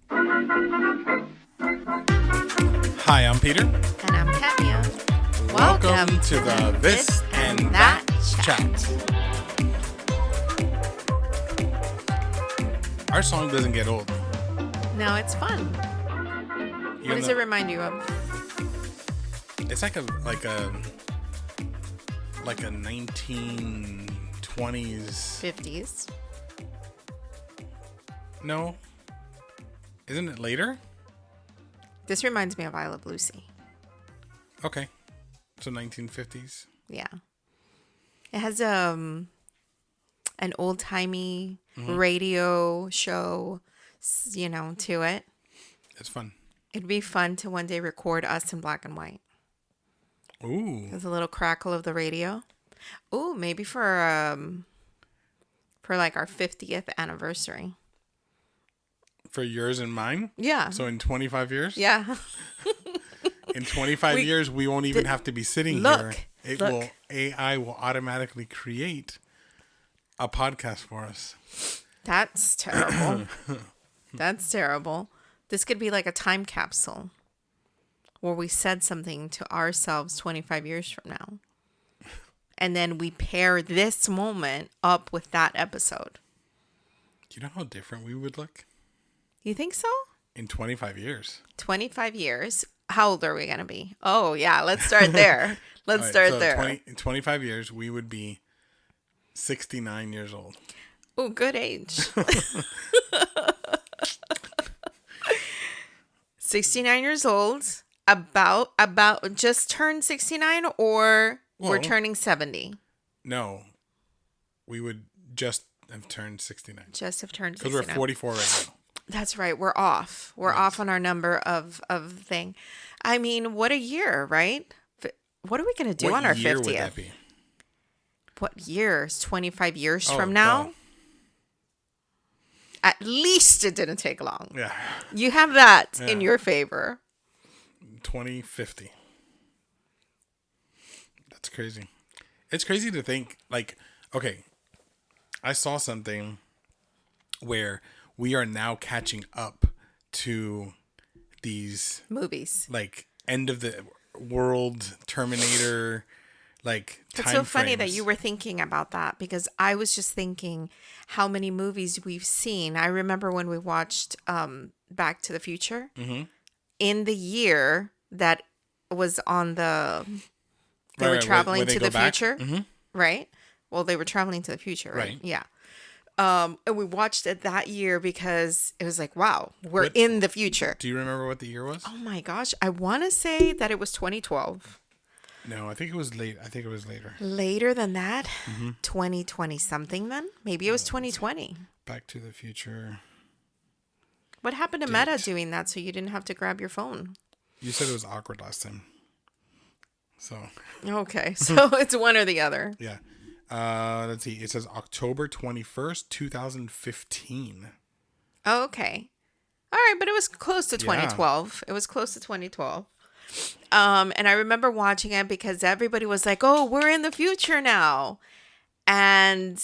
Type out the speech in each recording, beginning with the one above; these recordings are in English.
Hi, I'm Peter. And I'm Cameo. Welcome to the This and That Chat. Our song doesn't get old. No, it's fun. What does it remind you of? It's like a 1920s 50s. No. Isn't it later? This reminds me of I Love Lucy. Okay. So 1950s. Yeah. It has an old-timey radio show, to it. It's fun. It'd be fun to one day record us in black and white. Ooh. There's a little crackle of the radio. Ooh, maybe for like our 50th anniversary. For yours and mine? Yeah. So in 25 years? Yeah. In 25 years, we won't even have to be sitting here. AI will automatically create a podcast for us. That's terrible. That's terrible. This could be like a time capsule where we said something to ourselves 25 years from now. And then we pair this moment up with that episode. Do you know how different we would look? You think so? In 25 years. 25 years. How old are we going to be? Oh, yeah. Let's start there. Let's start there. In 25 years, we would be 69 years old. Oh, good age. 69 years old. About just turned 69 or we're turning 70? No. We would just have turned 69. Just have turned 69. Because we're 44 right now. That's right. We're off. We're off on our number of thing. I mean, what a year, right? What are we going to do on our 50th? What year would that be? What years? 25 years from now? No. At least it didn't take long. Yeah. You have that in your favor. 2050. That's crazy. It's crazy to think, okay, I saw something where we are now catching up to these movies, like end of the world, Terminator, like time It's so funny frames. that you were thinking about that because I was just thinking how many movies we've seen. I remember when we watched Back to the Future in the year that was on the they were traveling to the future, right? Well, they were traveling to the future, right? Yeah. And we watched it that year because it was like, wow, we're in the future. Do you remember what the year was? Oh my gosh. I want to say that it was 2012. No, I think it was late. I think it was later. Later than that? 2020 something then? Maybe it was 2020. Back to the Future. What happened to Meta doing that so you didn't have to grab your phone? You said it was awkward last time. So. Okay. So it's one or the other. Yeah. Let's see. It says October 21st, 2015. Oh, okay. All right, but it was close to 2012. Yeah. It was close to 2012. And I remember watching it because everybody was like, "Oh, we're in the future now." And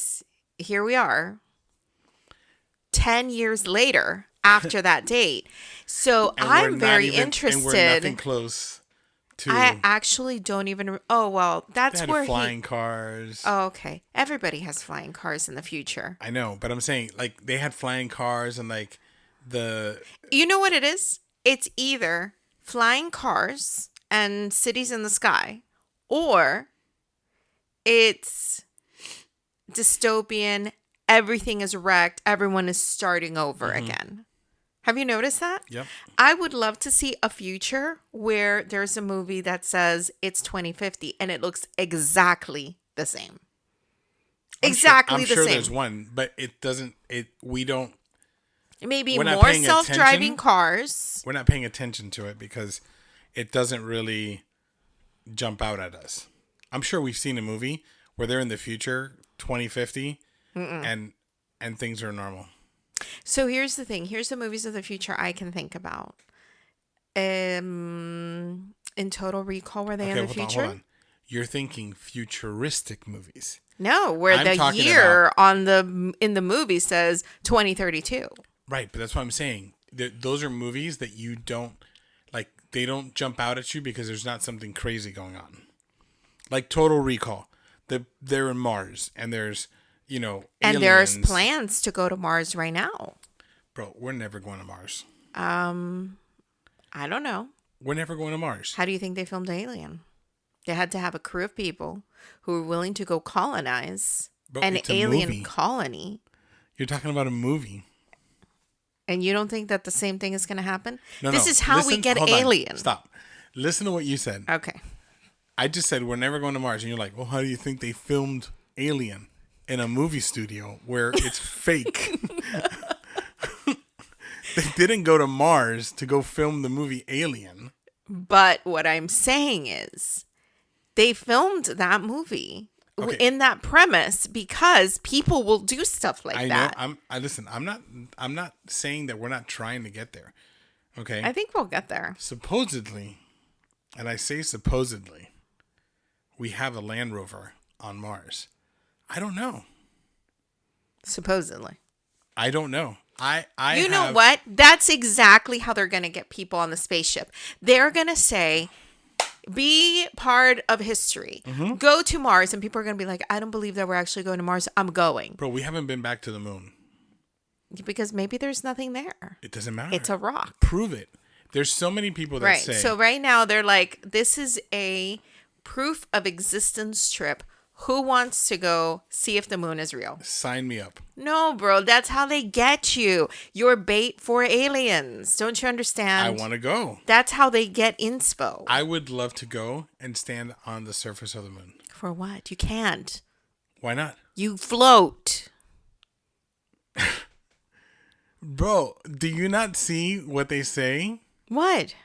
here we are. 10 years later after that date. So I'm very interested. And we're nothing close. I actually don't even. Oh, well, that's they had where flying cars. Oh, okay. Everybody has flying cars in the future. I know, but I'm saying like they had flying cars and like the. You know what it is? It's either flying cars and cities in the sky, or it's dystopian. Everything is wrecked. Everyone is starting over again. Have you noticed that? Yep. I would love to see a future where there's a movie that says it's 2050 and it looks exactly the same. I'm sure there's one, but it doesn't. We don't. Maybe more self-driving cars. We're not paying attention to it because it doesn't really jump out at us. I'm sure we've seen a movie where they're in the future, 2050, and things are normal. So here's the thing. Here's the movies of the future I can think about. In Total Recall, were they in the future? Hold on. You're thinking futuristic movies. No, where the year in the movie says 2032. Right, but that's what I'm saying. those are movies that you don't like. They don't jump out at you because there's not something crazy going on. Like Total Recall, they're in Mars, and there's aliens. And there's plans to go to Mars right now. Bro, we're never going to Mars. I don't know. We're never going to Mars. How do you think they filmed Alien? They had to have a crew of people who were willing to go colonize an alien colony. You're talking about a movie. And you don't think that the same thing is going to happen? No, this is how we get Alien. Stop. Listen to what you said. Okay. I just said we're never going to Mars. And you're like, well, how do you think they filmed Alien in a movie studio where it's fake? They didn't go to Mars to go film the movie Alien. But what I'm saying is they filmed that movie in that premise because people will do stuff like that. I know. Listen, I'm not saying that we're not trying to get there. Okay? I think we'll get there. Supposedly, and I say supposedly, we have a Land Rover on Mars. I don't know. Supposedly. I don't know. You know what? That's exactly how they're going to get people on the spaceship. They're going to say, be part of history. Mm-hmm. Go to Mars. And people are going to be like, I don't believe that we're actually going to Mars. I'm going. Bro, we haven't been back to the moon. Because maybe there's nothing there. It doesn't matter. It's a rock. Prove it. There's so many people that say. So right now they're like, this is a proof of existence trip. Who wants to go see if the moon is real? Sign me up. No, bro. That's how they get you. You're bait for aliens. Don't you understand? I want to go. That's how they get inspo. I would love to go and stand on the surface of the moon. For what? You can't. Why not? You float. Bro, do you not see what they say? What?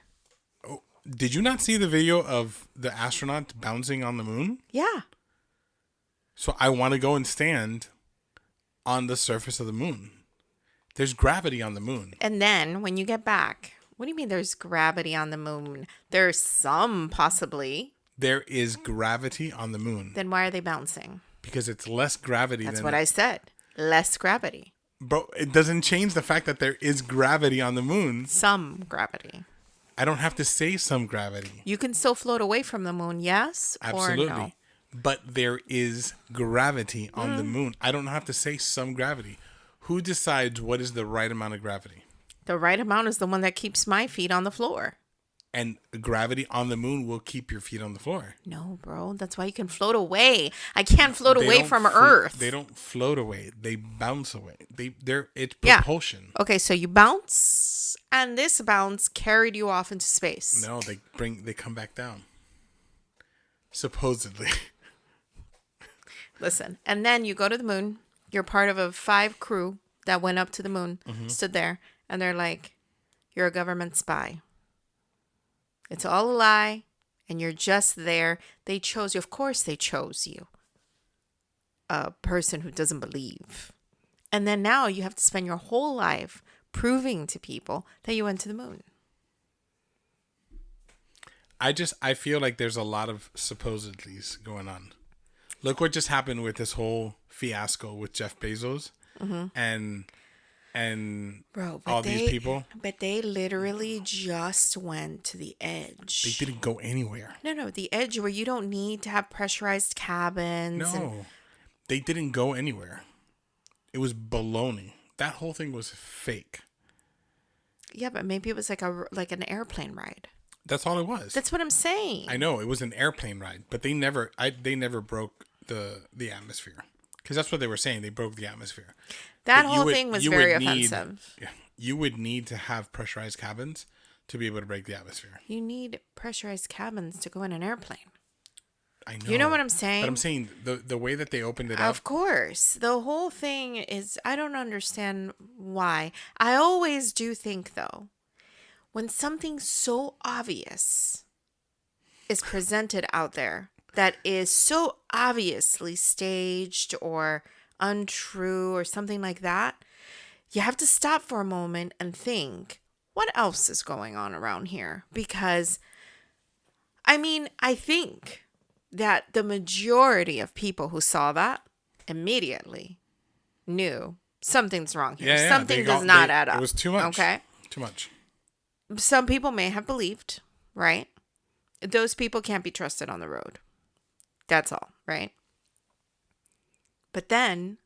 Oh, did you not see the video of the astronaut bouncing on the moon? Yeah. So I want to go and stand on the surface of the moon. There's gravity on the moon. And then when you get back, what do you mean there's gravity on the moon? There's some possibly. There is gravity on the moon. Then why are they bouncing? Because it's less gravity. That's what I said. Less gravity. Bro, it doesn't change the fact that there is gravity on the moon. Some gravity. I don't have to say some gravity. You can still float away from the moon, yes? Absolutely. Or no? But there is gravity on the moon. I don't have to say some gravity. Who decides what is the right amount of gravity? The right amount is the one that keeps my feet on the floor. And gravity on the moon will keep your feet on the floor. No, bro. That's why you can float away. I can't float away from Earth. They don't float away. They bounce away. It's propulsion. Yeah. Okay, so you bounce, and this bounce carried you off into space. No, they come back down. Supposedly. Listen, and then you go to the moon. You're part of a 5 crew that went up to the moon, stood there, and they're like, you're a government spy. It's all a lie, and you're just there. They chose you. Of course they chose you. A person who doesn't believe. And then now you have to spend your whole life proving to people that you went to the moon. I feel like there's a lot of supposedlies going on. Look what just happened with this whole fiasco with Jeff Bezos and Bro, all these people. But they literally just went to the edge. They didn't go anywhere. No, the edge where you don't need to have pressurized cabins. No, they didn't go anywhere. It was baloney. That whole thing was fake. Yeah, but maybe it was like an airplane ride. That's all it was. That's what I'm saying. I know it was an airplane ride, but they never broke the atmosphere, because that's what they were saying. They broke the atmosphere. That whole thing was very offensive. You would need to have pressurized cabins to be able to break the atmosphere. You need pressurized cabins to go in an airplane. I know. You know what I'm saying? But I'm saying the way that they opened it up. Of course. The whole thing is, I don't understand why. I always do think, though, when something so obvious is presented out there that is so obviously staged or untrue or something like that, you have to stop for a moment and think, what else is going on around here? Because, I mean, I think that the majority of people who saw that immediately knew something's wrong here. Something does not add up. It was too much. Okay? Too much. Some people may have believed, right? Those people can't be trusted on the road. That's all, right? But then,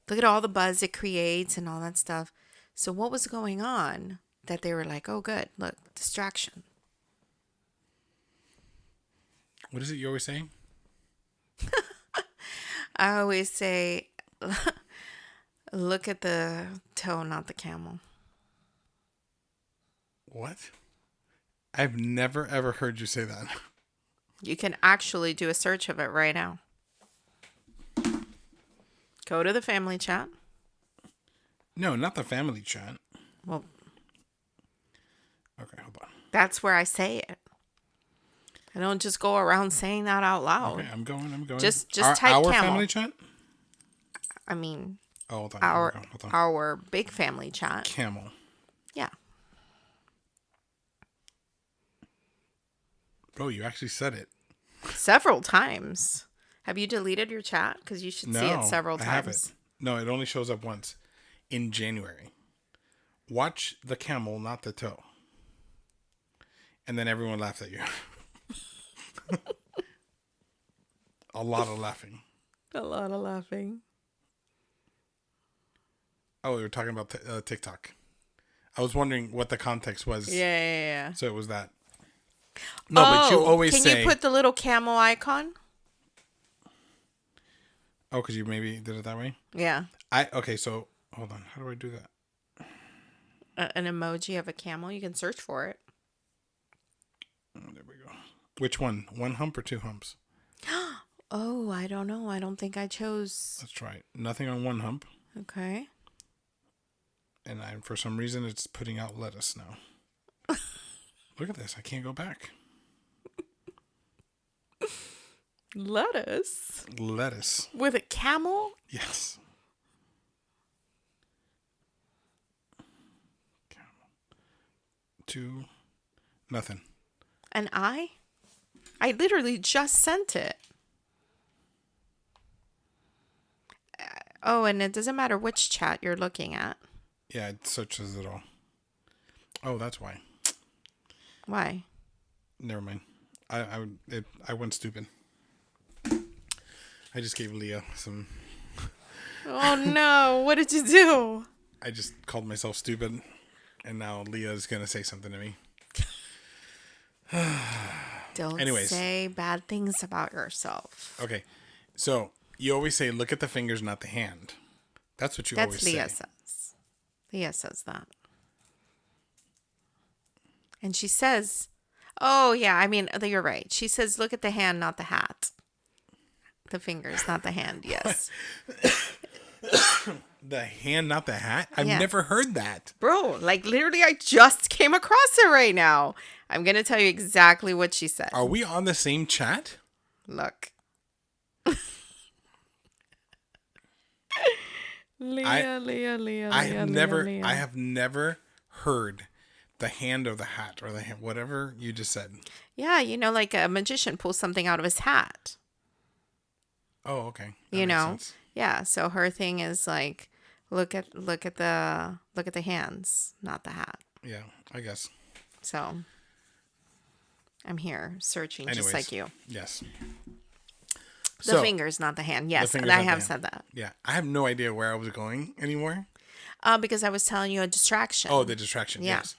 look at all the buzz it creates and all that stuff. So what was going on that they were like, oh, good, look, distraction. What is it you always say? I always say, look at the toe, not the camel. What? I've never, ever heard you say that. You can actually do a search of it right now. Go to the family chat. No, not the family chat. Well, okay, hold on. that's where I say it. I don't just go around saying that out loud. Okay, I'm going. Just type our camel. family chat? I mean, oh, hold on. our Hold on. our big family chat. Camel. Yeah. Bro, you actually said it. Several times. Have you deleted your chat? Because you should see it several times. I haven't. No, it only shows up once. In January. Watch the camel, not the toe. And then everyone laughs at you. A lot of laughing. A lot of laughing. Oh, we were talking about TikTok. I was wondering what the context was. Yeah. So it was that. No, but you always say... Can you put the little camel icon? Oh, because you maybe did it that way? Yeah. Okay, so hold on. How do I do that? An emoji of a camel. You can search for it. Oh, there we go. Which one? One hump or two humps? Oh, I don't know. I don't think I chose. Let's try it. Nothing on one hump. Okay. And for some reason, it's putting out lettuce now. Look at this. I can't go back. Lettuce? Lettuce. With a camel? Yes. Camel. Two. Nothing. An eye? I literally just sent it. Oh, and it doesn't matter which chat you're looking at. Yeah, it searches it all. Oh, that's why. Why? Never mind. I went stupid. I just gave Leah some... Oh, no. What did you do? I just called myself stupid, and now Leah's going to say something to me. Don't say bad things about yourself. Okay. So, you always say, look at the fingers, not the hand. That's what you always say. That's Leah says. Leah says that. And she says, oh, yeah, I mean, you're right. She says, look at the hand, not the hat. The fingers, not the hand, yes. The hand, not the hat? I've Yeah. never heard that. Bro, like literally I just came across it right now. I'm going to tell you exactly what she said. Are we on the same chat? Look. Leah. I have never heard the hand or the hat or the hand, whatever you just said. Yeah, like a magician pulls something out of his hat. Oh, okay. That makes sense. Yeah, so her thing is like look at the hands, not the hat. Yeah, I guess. So I'm here searching Anyways, just like you. Yes. The fingers, not the hand. Yes, and I have said that. Yeah, I have no idea where I was going anymore. Because I was telling you a distraction. Oh, the distraction. Yeah. Yes.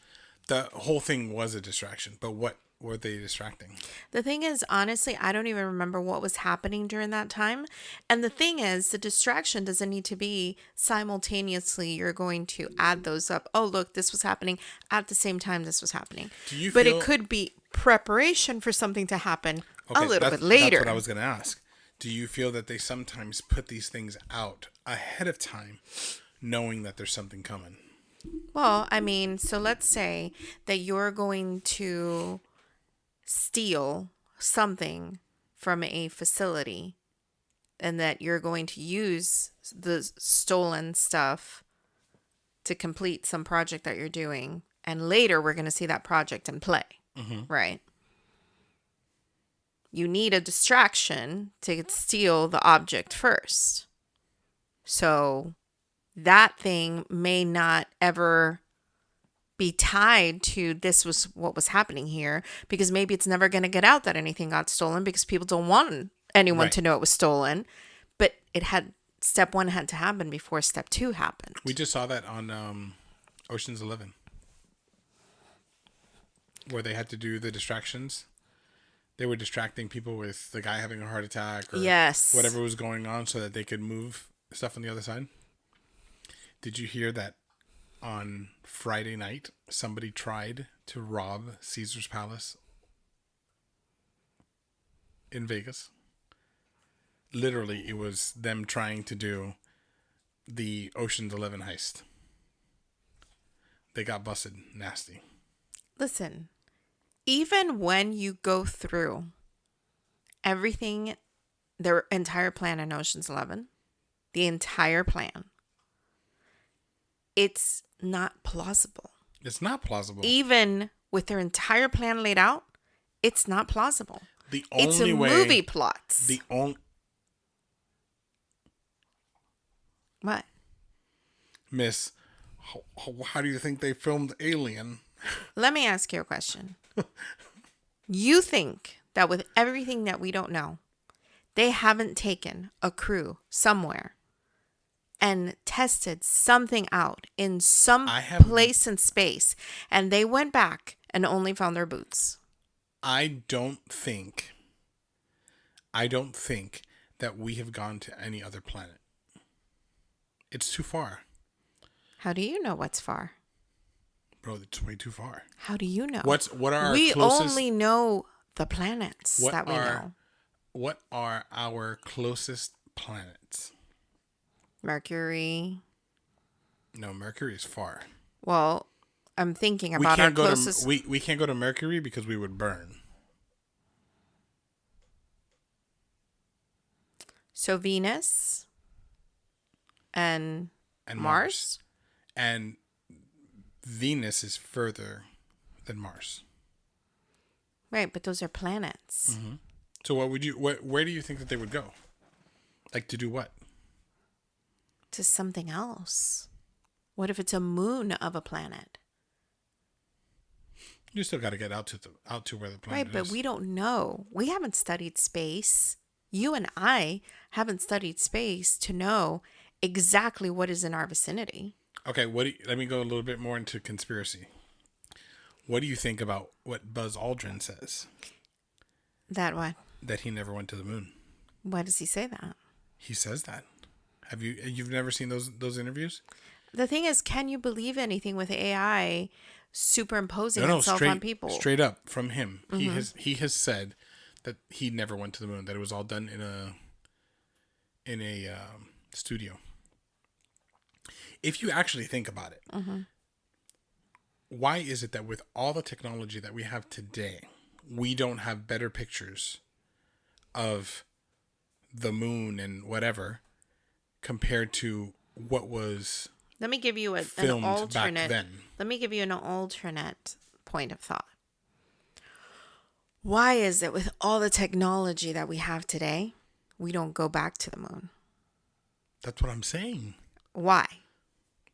The whole thing was a distraction, but what were they distracting? The thing is, honestly, I don't even remember what was happening during that time. And the thing is, the distraction doesn't need to be simultaneously. You're going to add those up. Oh, look, this was happening at the same time this was happening. But it could be preparation for something to happen a little bit later. That's what I was going to ask. Do you feel that they sometimes put these things out ahead of time, knowing that there's something coming? Well, I mean, so let's say that you're going to steal something from a facility and that you're going to use the stolen stuff to complete some project that you're doing. And later we're going to see that project in play, right? You need a distraction to steal the object first. So that thing may not ever be tied to this was what was happening here, because maybe it's never going to get out that anything got stolen because people don't want anyone Right. to know it was stolen. But step 1 had to happen before step 2 happened. We just saw that on Ocean's 11, where they had to do the distractions. They were distracting people with the guy having a heart attack or Yes. whatever was going on so that they could move stuff on the other side. Did you hear that on Friday night, somebody tried to rob Caesar's Palace in Vegas? Literally, it was them trying to do the Ocean's 11 heist. They got busted nasty. Listen, even when you go through everything, their entire plan in Ocean's 11, the entire plan, it's not plausible. It's not plausible. Even with their entire plan laid out, it's not plausible. The only it's a way, movie plots. The only What? Miss, how do you think they filmed Alien? Let me ask you a question. You think that with everything that we don't know, they haven't taken a crew somewhere and tested something out in some place in space, and they went back and only found their boots? I don't think that we have gone to any other planet. It's too far. How do you know what's far? Bro, it's way too far. How do you know? What are our we closest... only know the planets that we know. What are our closest planets? Mercury. No, Mercury is far. Well, I'm thinking about our closest... We can't go to Mercury because we would burn. So Venus and Mars? And Venus is further than Mars. Right, but those are planets. Mm-hmm. So where do you think that they would go? Like to do what? To something else. What if it's a moon of a planet? You still got to get out to where the planet is. Right, but we don't know. We haven't studied space. You and I haven't studied space to know exactly what is in our vicinity. Okay, let me go a little bit more into conspiracy. What do you think about what Buzz Aldrin says? That what? That he never went to the moon. Why does he say that? He says that. You've never seen those interviews? The thing is, can you believe anything with AI superimposing itself on people? Straight up from him. Mm-hmm. He has said that he never went to the moon. That it was all done in a studio. If you actually think about it, mm-hmm. Why is it that with all the technology that we have today, we don't have better pictures of the moon and whatever compared to what was Let me give you an alternate. Back then? Let me give you an alternate point of thought. Why is it with all the technology that we have today, we don't go back to the moon? That's what I'm saying. Why?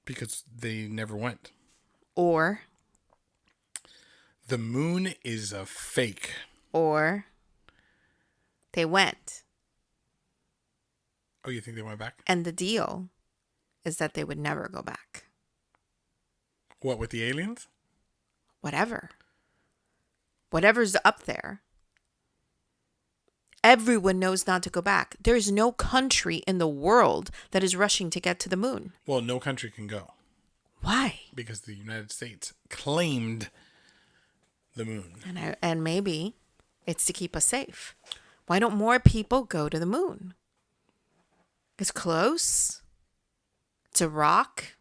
Because they never went. Or the moon is a fake. Or they went. Oh, you think they went back? And the deal is that they would never go back. What, with the aliens? Whatever. Whatever's up there. Everyone knows not to go back. There's no country in the world that is rushing to get to the moon. Well, no country can go. Why? Because the United States claimed the moon. And maybe it's to keep us safe. Why don't more people go to the moon? It's close. It's a rock.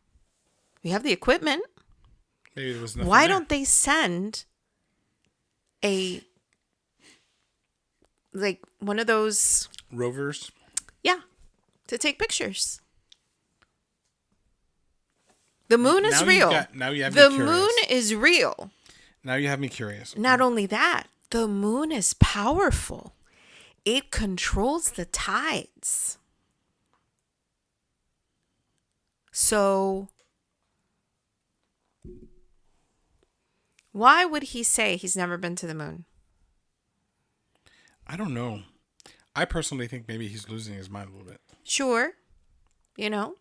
We have the equipment. Maybe there was nothing Why there. don't they send one of those rovers? Yeah, to take pictures. The moon is real. Now you have the me curious. moon is real. Now you have me curious. Not only that, the moon is powerful. It controls the tides. So Why would he say he's never been to the moon? I don't know. I personally think maybe he's losing his mind a little bit. Sure, you know.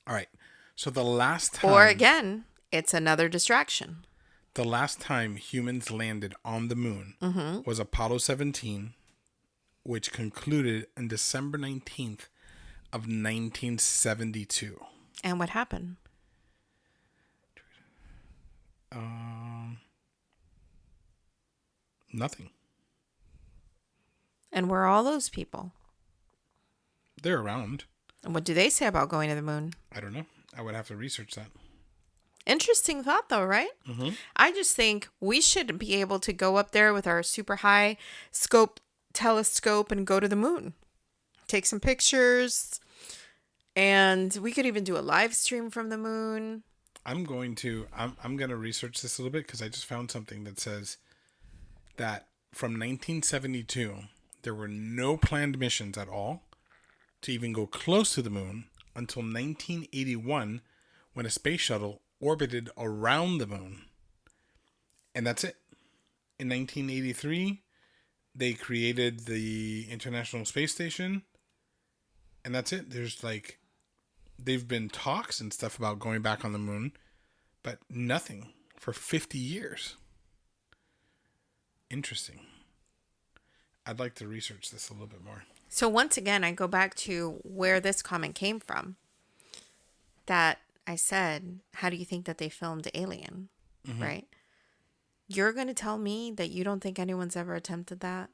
All right. So the last time, Or again, it's another distraction. the last time humans landed on the moon was Apollo 17, which concluded on December 19th of 1972. And what happened? Nothing. And where are all those people? They're around. And what do they say about going to the moon? I don't know. I would have to research that. Interesting thought, though, right? Mm-hmm. I just think we should be able to go up there with our super high scope telescope and go to the moon. Take some pictures. And we could even do a live stream from the moon. I'm going to research this a little bit because I just found something that says that from 1972, there were no planned missions at all to even go close to the moon until 1981 when a space shuttle orbited around the moon. And that's it. In 1983, they created the International Space Station. And that's it. They've been talks and stuff about going back on the moon, but nothing for 50 years. Interesting. I'd like to research this a little bit more. So once again, I go back to where this comment came from. That I said, how do you think that they filmed Alien? Mm-hmm. Right? You're going to tell me that you don't think anyone's ever attempted that?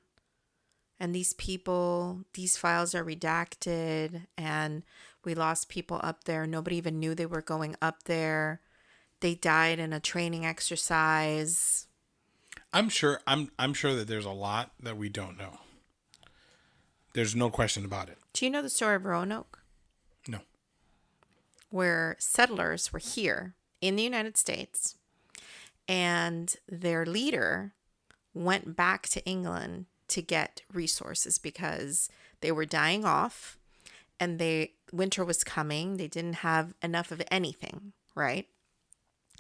And these people, these files are redacted, and we lost people up there. Nobody even knew they were going up there. They died in a training exercise. I'm sure that there's a lot that we don't know. There's no question about it. Do you know the story of Roanoke? No. Where settlers were here in the United States, and their leader went back to England to get resources because they were dying off and winter was coming. They didn't have enough of anything, right?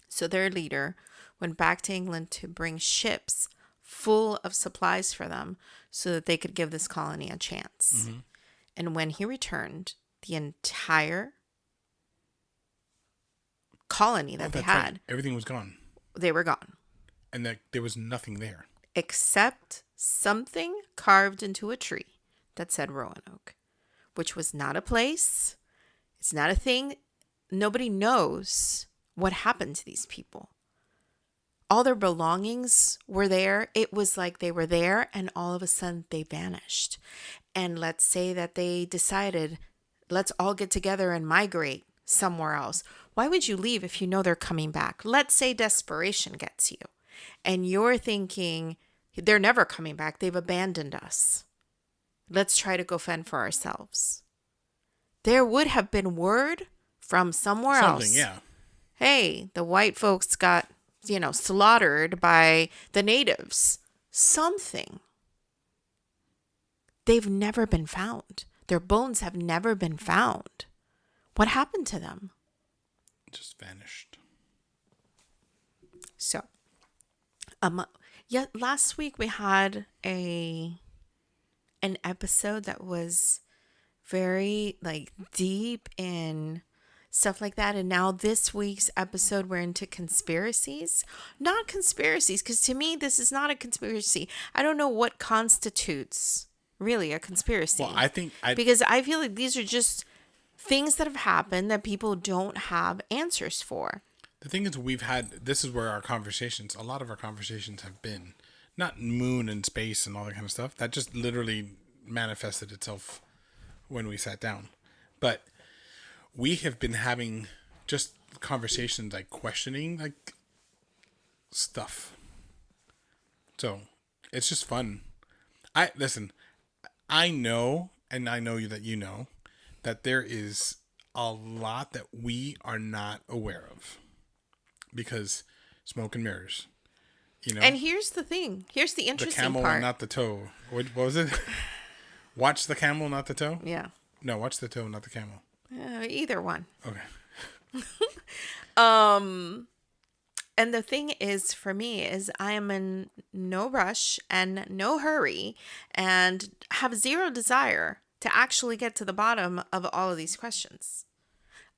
So their leader went back to England to bring ships full of supplies for them so that they could give this colony a chance. Mm-hmm. And when he returned, the entire colony that they had, right. Everything was gone. They were gone. And that there was nothing there. Except something carved into a tree that said Roanoke, which was not a place. It's not a thing. Nobody knows what happened to these people. All their belongings were there. It was like they were there and all of a sudden they vanished. And let's say that they decided, let's all get together and migrate somewhere else. Why would you leave if you know they're coming back? Let's say desperation gets you and you're thinking, they're never coming back. They've abandoned us. Let's try to go fend for ourselves. There would have been word from somewhere else. Something, yeah. Hey, the white folks got, slaughtered by the natives. Something. They've never been found. Their bones have never been found. What happened to them? Just vanished. So, last week we had an episode that was very deep in stuff like that, and now this week's episode we're into conspiracies. Not conspiracies, because to me this is not a conspiracy. I don't know what constitutes really a conspiracy. Well, because I feel like these are just things that have happened that people don't have answers for. The thing is, this is where a lot of our conversations have been, not moon and space and all that kind of stuff. That just literally manifested itself when we sat down. But we have been having just conversations, questioning, stuff. So it's just fun. I know, and I know that you know, that there is a lot that we are not aware of. Because smoke and mirrors, And here's the thing. Here's the interesting part. The camel, not the toe. What was it? Watch the camel, not the toe? Yeah. No, watch the toe, not the camel. Either one. Okay. And the thing is, for me, is I am in no rush and no hurry and have zero desire to actually get to the bottom of all of these questions.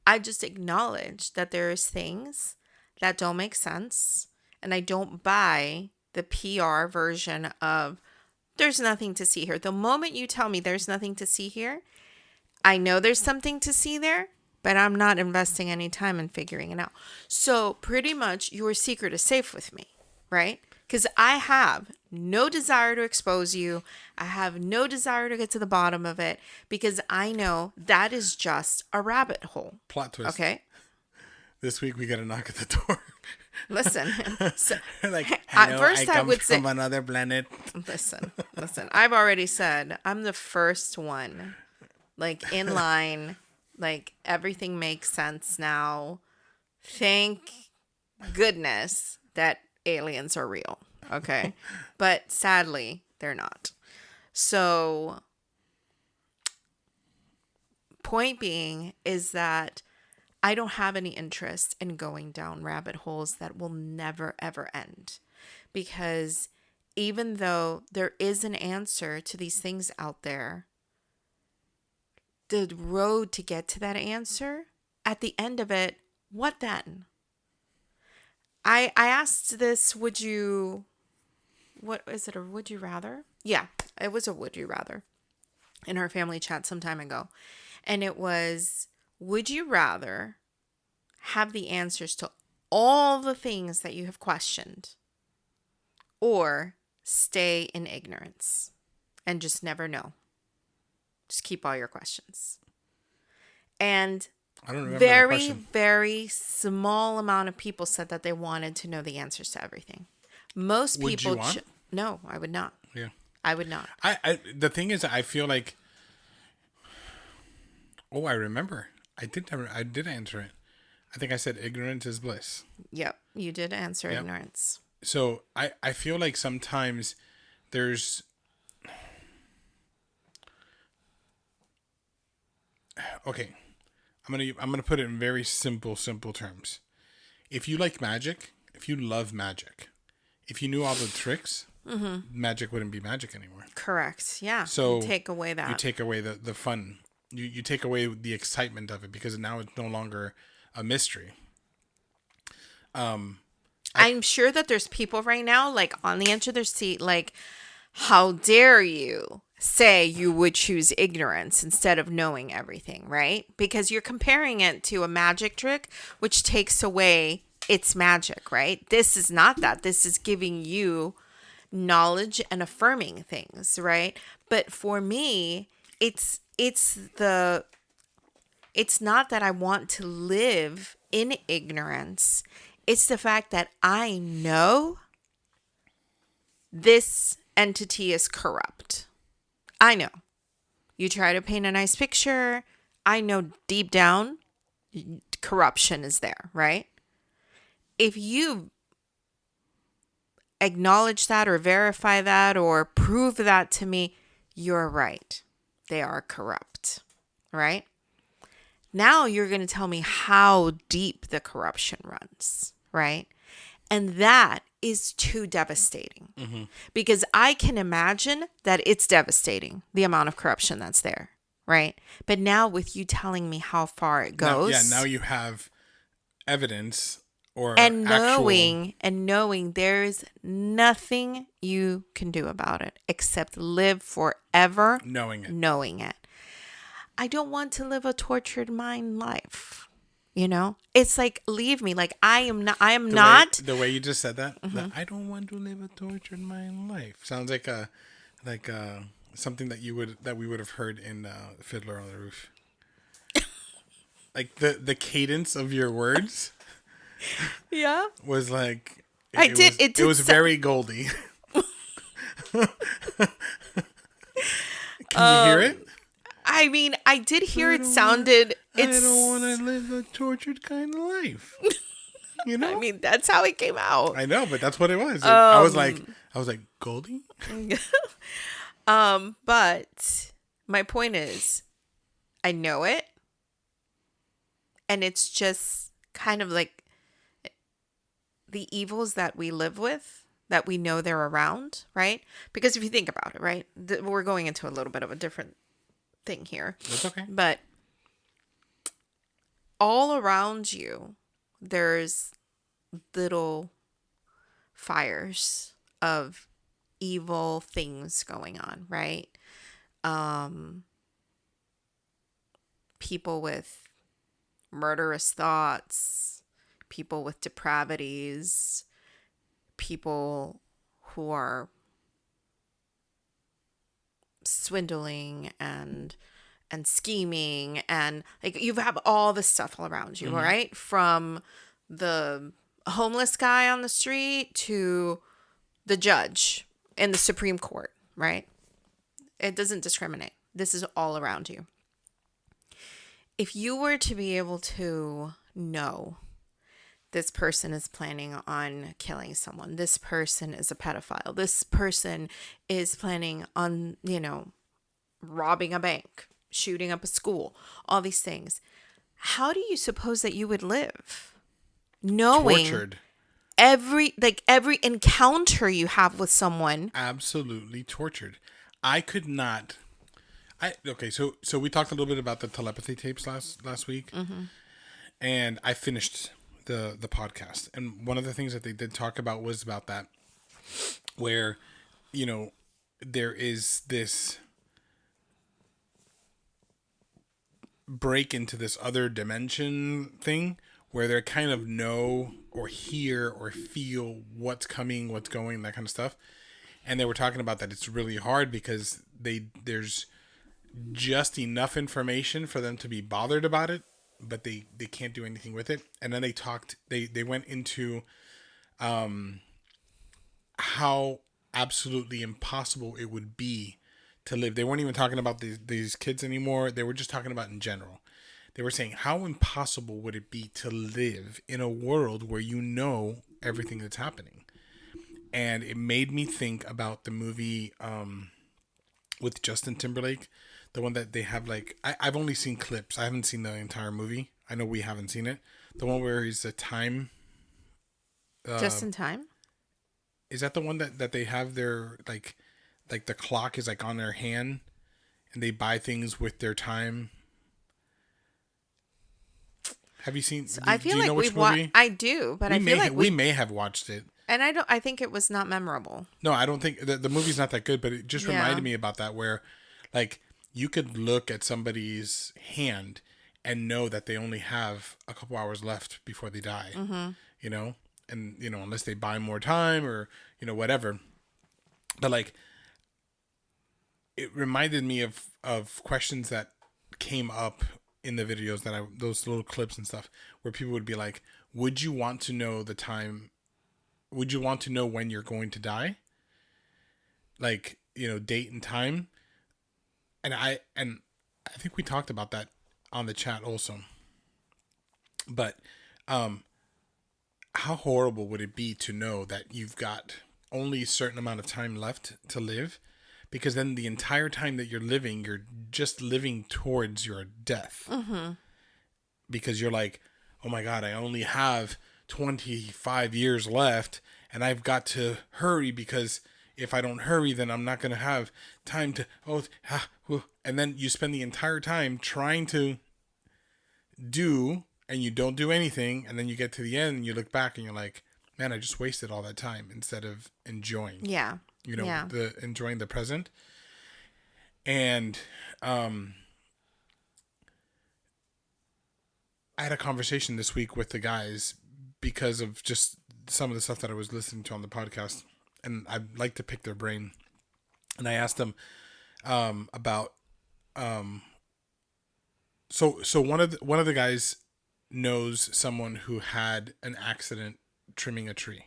I just acknowledge that there's things that don't make sense, and I don't buy the PR version of there's nothing to see here. The moment you tell me there's nothing to see here, I know there's something to see there, but I'm not investing any time in figuring it out. So pretty much your secret is safe with me, right? Because I have no desire to expose you. I have no desire to get to the bottom of it because I know that is just a rabbit hole. Plot twist. Okay. This week we got a knock at the door. Listen. So, like, at hello, first I I come would from say, another planet. listen. I've already said I'm the first one, like in line. Like everything makes sense now. Thank goodness that aliens are real. Okay. But sadly, they're not. So, point being is that I don't have any interest in going down rabbit holes that will never, ever end. Because even though there is an answer to these things out there, the road to get to that answer, at the end of it, what then? I asked this, what is it, a would you rather? Yeah, it was a would you rather in our family chat some time ago. And it was, would you rather have the answers to all the things that you have questioned or stay in ignorance and just never know? Just keep all your questions. And I don't remember that question. very small amount of people said that they wanted to know the answers to everything. Most Would people you want? No, I would not. Yeah. I would not. I the thing is, I feel like, oh, I remember. I did answer it. I think I said ignorance is bliss. Yep, you did answer ignorance. So I feel like sometimes there's, okay, I'm gonna put it in very simple terms. If you like magic, if you love magic, if you knew all the tricks, magic wouldn't be magic anymore. Correct. Yeah. So you take away that. You take away the fun. You take away the excitement of it because now it's no longer a mystery. I'm sure that there's people right now, like on the edge of their seat, like, how dare you say you would choose ignorance instead of knowing everything, right? Because you're comparing it to a magic trick, which takes away its magic, right? This is not that. This is giving you knowledge and affirming things, right? But for me, it's not that I want to live in ignorance. It's the fact that I know this entity is corrupt. I know. You try to paint a nice picture. I know deep down corruption is there, right? If you acknowledge that or verify that or prove that to me, you're right. They are corrupt, right? Now you're going to tell me how deep the corruption runs, right? And that is too devastating because I can imagine that it's devastating, the amount of corruption that's there, right? But now with you telling me how far it goes. Now you have evidence or and knowing there's nothing you can do about it except live forever knowing it. I don't want to live a tortured mind life. You know, it's like, leave me. Like, I am not. The way you just said that, I don't want to live a tortured mind life. Sounds like something that we would have heard in Fiddler on the Roof. Like the cadence of your words. Yeah. Was like, it was very Goldie. Can you hear it? I mean, I did hear it sounded. I don't want to live a tortured kind of life. You know? I mean, that's how it came out. I know, but that's what it was. I was like, Goldie? But my point is, I know it. And it's just kind of like the evils that we live with, that we know they're around, right? Because if you think about it, right, we're going into a little bit of a different thing here. That's okay. But all around you, there's little fires of evil things going on, right? People with murderous thoughts, people with depravities, people who are swindling and scheming, and like you have all this stuff all around you, right? From the homeless guy on the street to the judge in the Supreme Court, right? It doesn't discriminate. This is all around you. If you were to be able to know this person is planning on killing someone, this person is a pedophile, this person is planning on, robbing a bank, shooting up a school, all these things, how do you suppose that you would live? Knowing Tortured. every encounter you have with someone. Absolutely tortured. I could not. Okay, so we talked a little bit about the telepathy tapes last week, and I finished the podcast, and one of the things that they did talk about was about that, where there is this break into this other dimension thing where they kind of know or hear or feel what's coming, what's going, that kind of stuff. And they were talking about that it's really hard because there's just enough information for them to be bothered about it, but they can't do anything with it. And then they went into how absolutely impossible it would be to live. They weren't even talking about these kids anymore. They were just talking about in general. They were saying, how impossible would it be to live in a world where you know everything that's happening? And it made me think about the movie with Justin Timberlake, the one that they have I've only seen clips. I haven't seen the entire movie. I know we haven't seen it. The one where he's a time. Just in time? Is that the one that they have their like the clock is on their hand and they buy things with their time? Have you seen? So I feel like we've watched. I do, but I feel like we may have watched it. And I think it was not memorable. No, I don't think the movie's not that good, but it just reminded me about that where you could look at somebody's hand and know that they only have a couple hours left before they die, and unless they buy more time or, whatever. But it reminded me of questions that came up in the videos those little clips and stuff where people would be like, would you want to know the time? Would you want to know when you're going to die? Date and time. And I think we talked about that on the chat also. But how horrible would it be to know that you've got only a certain amount of time left to live? Because then the entire time that you're living, you're just living towards your death. Because you're like, oh my God, I only have 25 years left and I've got to hurry because if I don't hurry, then I'm not going to have time to, and then you spend the entire time trying to do, and you don't do anything. And then you get to the end and you look back and you're like, man, I just wasted all that time instead of enjoying, enjoying the present. And, I had a conversation this week with the guys because of just some of the stuff that I was listening to on the podcast, and I'd like to pick their brain. And I asked them about so one of the guys knows someone who had an accident trimming a tree,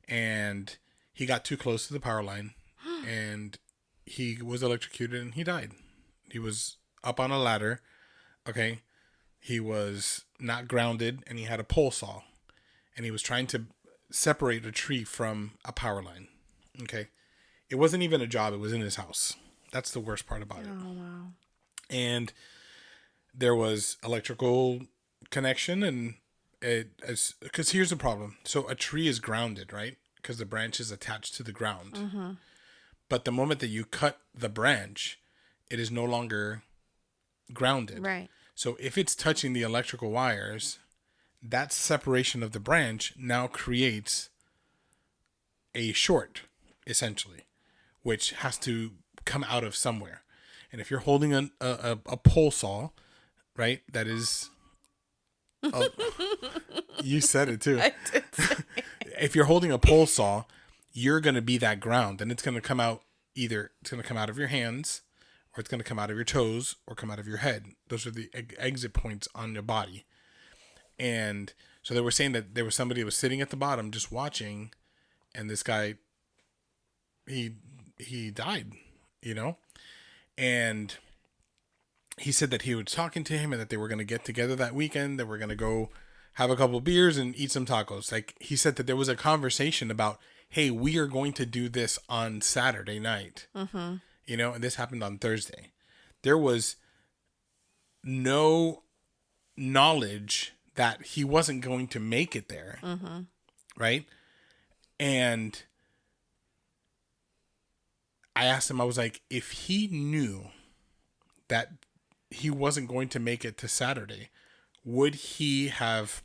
and he got too close to the power line, and he was electrocuted and he died. He was up on a ladder, okay. He was not grounded, and he had a pole saw, and he was trying to separate a tree from a power line. Okay. It wasn't even a job. It was in his house. That's the worst part about it. Oh, wow. And there was electrical connection, and Because here's the problem. So a tree is grounded, right? Because the branch is attached to the ground. But the moment that you cut the branch, it is no longer grounded. Right. So if it's touching the electrical wires, that separation of the branch now creates a short, essentially, which has to come out of somewhere. And if you're holding a pole saw, right, that is... you said it too. I did say. If you're holding a pole saw, you're going to be that ground, and it's going to come out it's going to come out of your hands, or it's going to come out of your toes, or come out of your head. Those are the exit points on your body. And so they were saying that there was somebody who was sitting at the bottom just watching, and this guy, he died, and he said that he was talking to him and that they were going to get together that weekend, that we're going to go have a couple of beers and eat some tacos. Like, he said that there was a conversation about, hey, we are going to do this on Saturday night, and this happened on Thursday. There was no knowledge that he wasn't going to make it there, right? And I asked him, I was like, if he knew that he wasn't going to make it to Saturday, would he have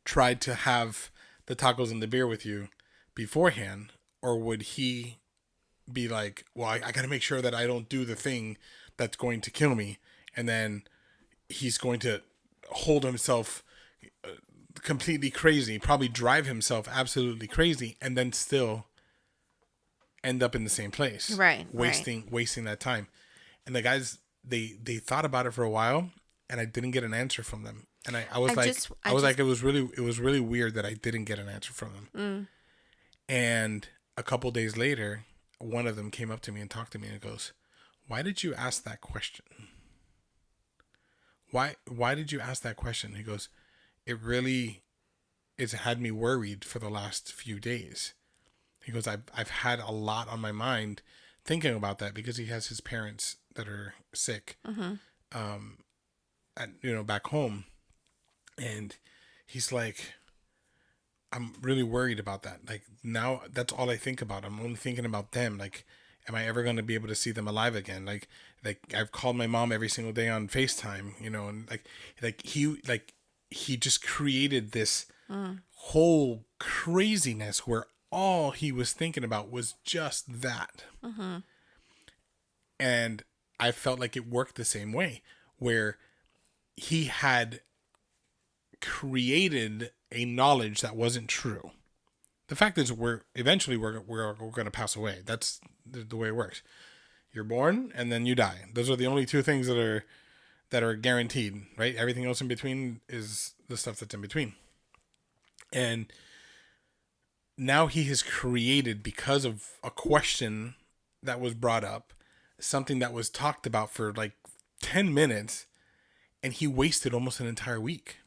tried to have the tacos and the beer with you beforehand? Or would he be like, well, I got to make sure that I don't do the thing that's going to kill me. And then he's going to hold himself completely crazy, probably drive himself absolutely crazy, and then still end up in the same place. Right. Wasting that time. And the guys, they thought about it for a while, and I didn't get an answer from them. And I was like, it was really weird that I didn't get an answer from them. And a couple days later, one of them came up to me and talked to me and goes, "Why did you ask that question? Why did you ask that question?" He goes, it's had me worried for the last few days. He goes, I've had a lot on my mind thinking about that, because he has his parents that are sick, back home. And he's like, I'm really worried about that. Like, now that's all I think about. I'm only thinking about them. Like, am I ever going to be able to see them alive again? Like I've called my mom every single day on FaceTime, and he just created this whole craziness where all he was thinking about was just that. And I felt like it worked the same way, where he had created a knowledge that wasn't true. The fact is, we're going to pass away. That's the way it works. You're born and then you die. Those are the only two things that are guaranteed, right? Everything else in between is the stuff that's in between. And now he has created, because of a question that was brought up, something that was talked about for like 10 minutes, and he wasted almost an entire week.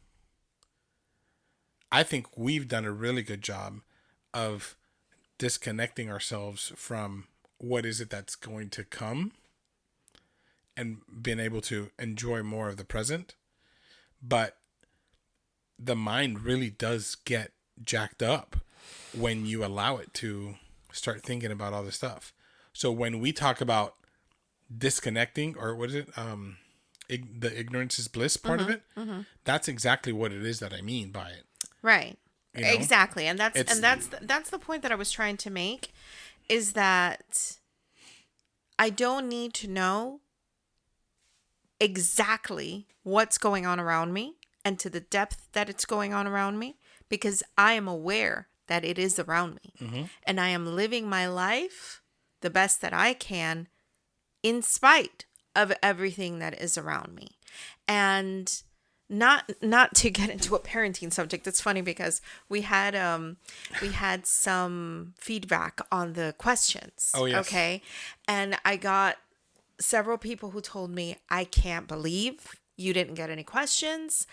I think we've done a really good job of disconnecting ourselves from what is it that's going to come, and being able to enjoy more of the present. But the mind really does get jacked up when you allow it to start thinking about all this stuff. So when we talk about disconnecting, or what is it? The ignorance is bliss part of it. That's exactly what it is that I mean by it. Right. Exactly. And that's the point that I was trying to make, is that I don't need to know exactly what's going on around me and to the depth that it's going on around me, because I am aware that it is around me, and I am living my life the best that I can in spite of everything that is around me. And not to get into a parenting subject. It's funny because we had some feedback on the questions. Oh, yes. Okay. And I got several people who told me, I can't believe you didn't get any questions.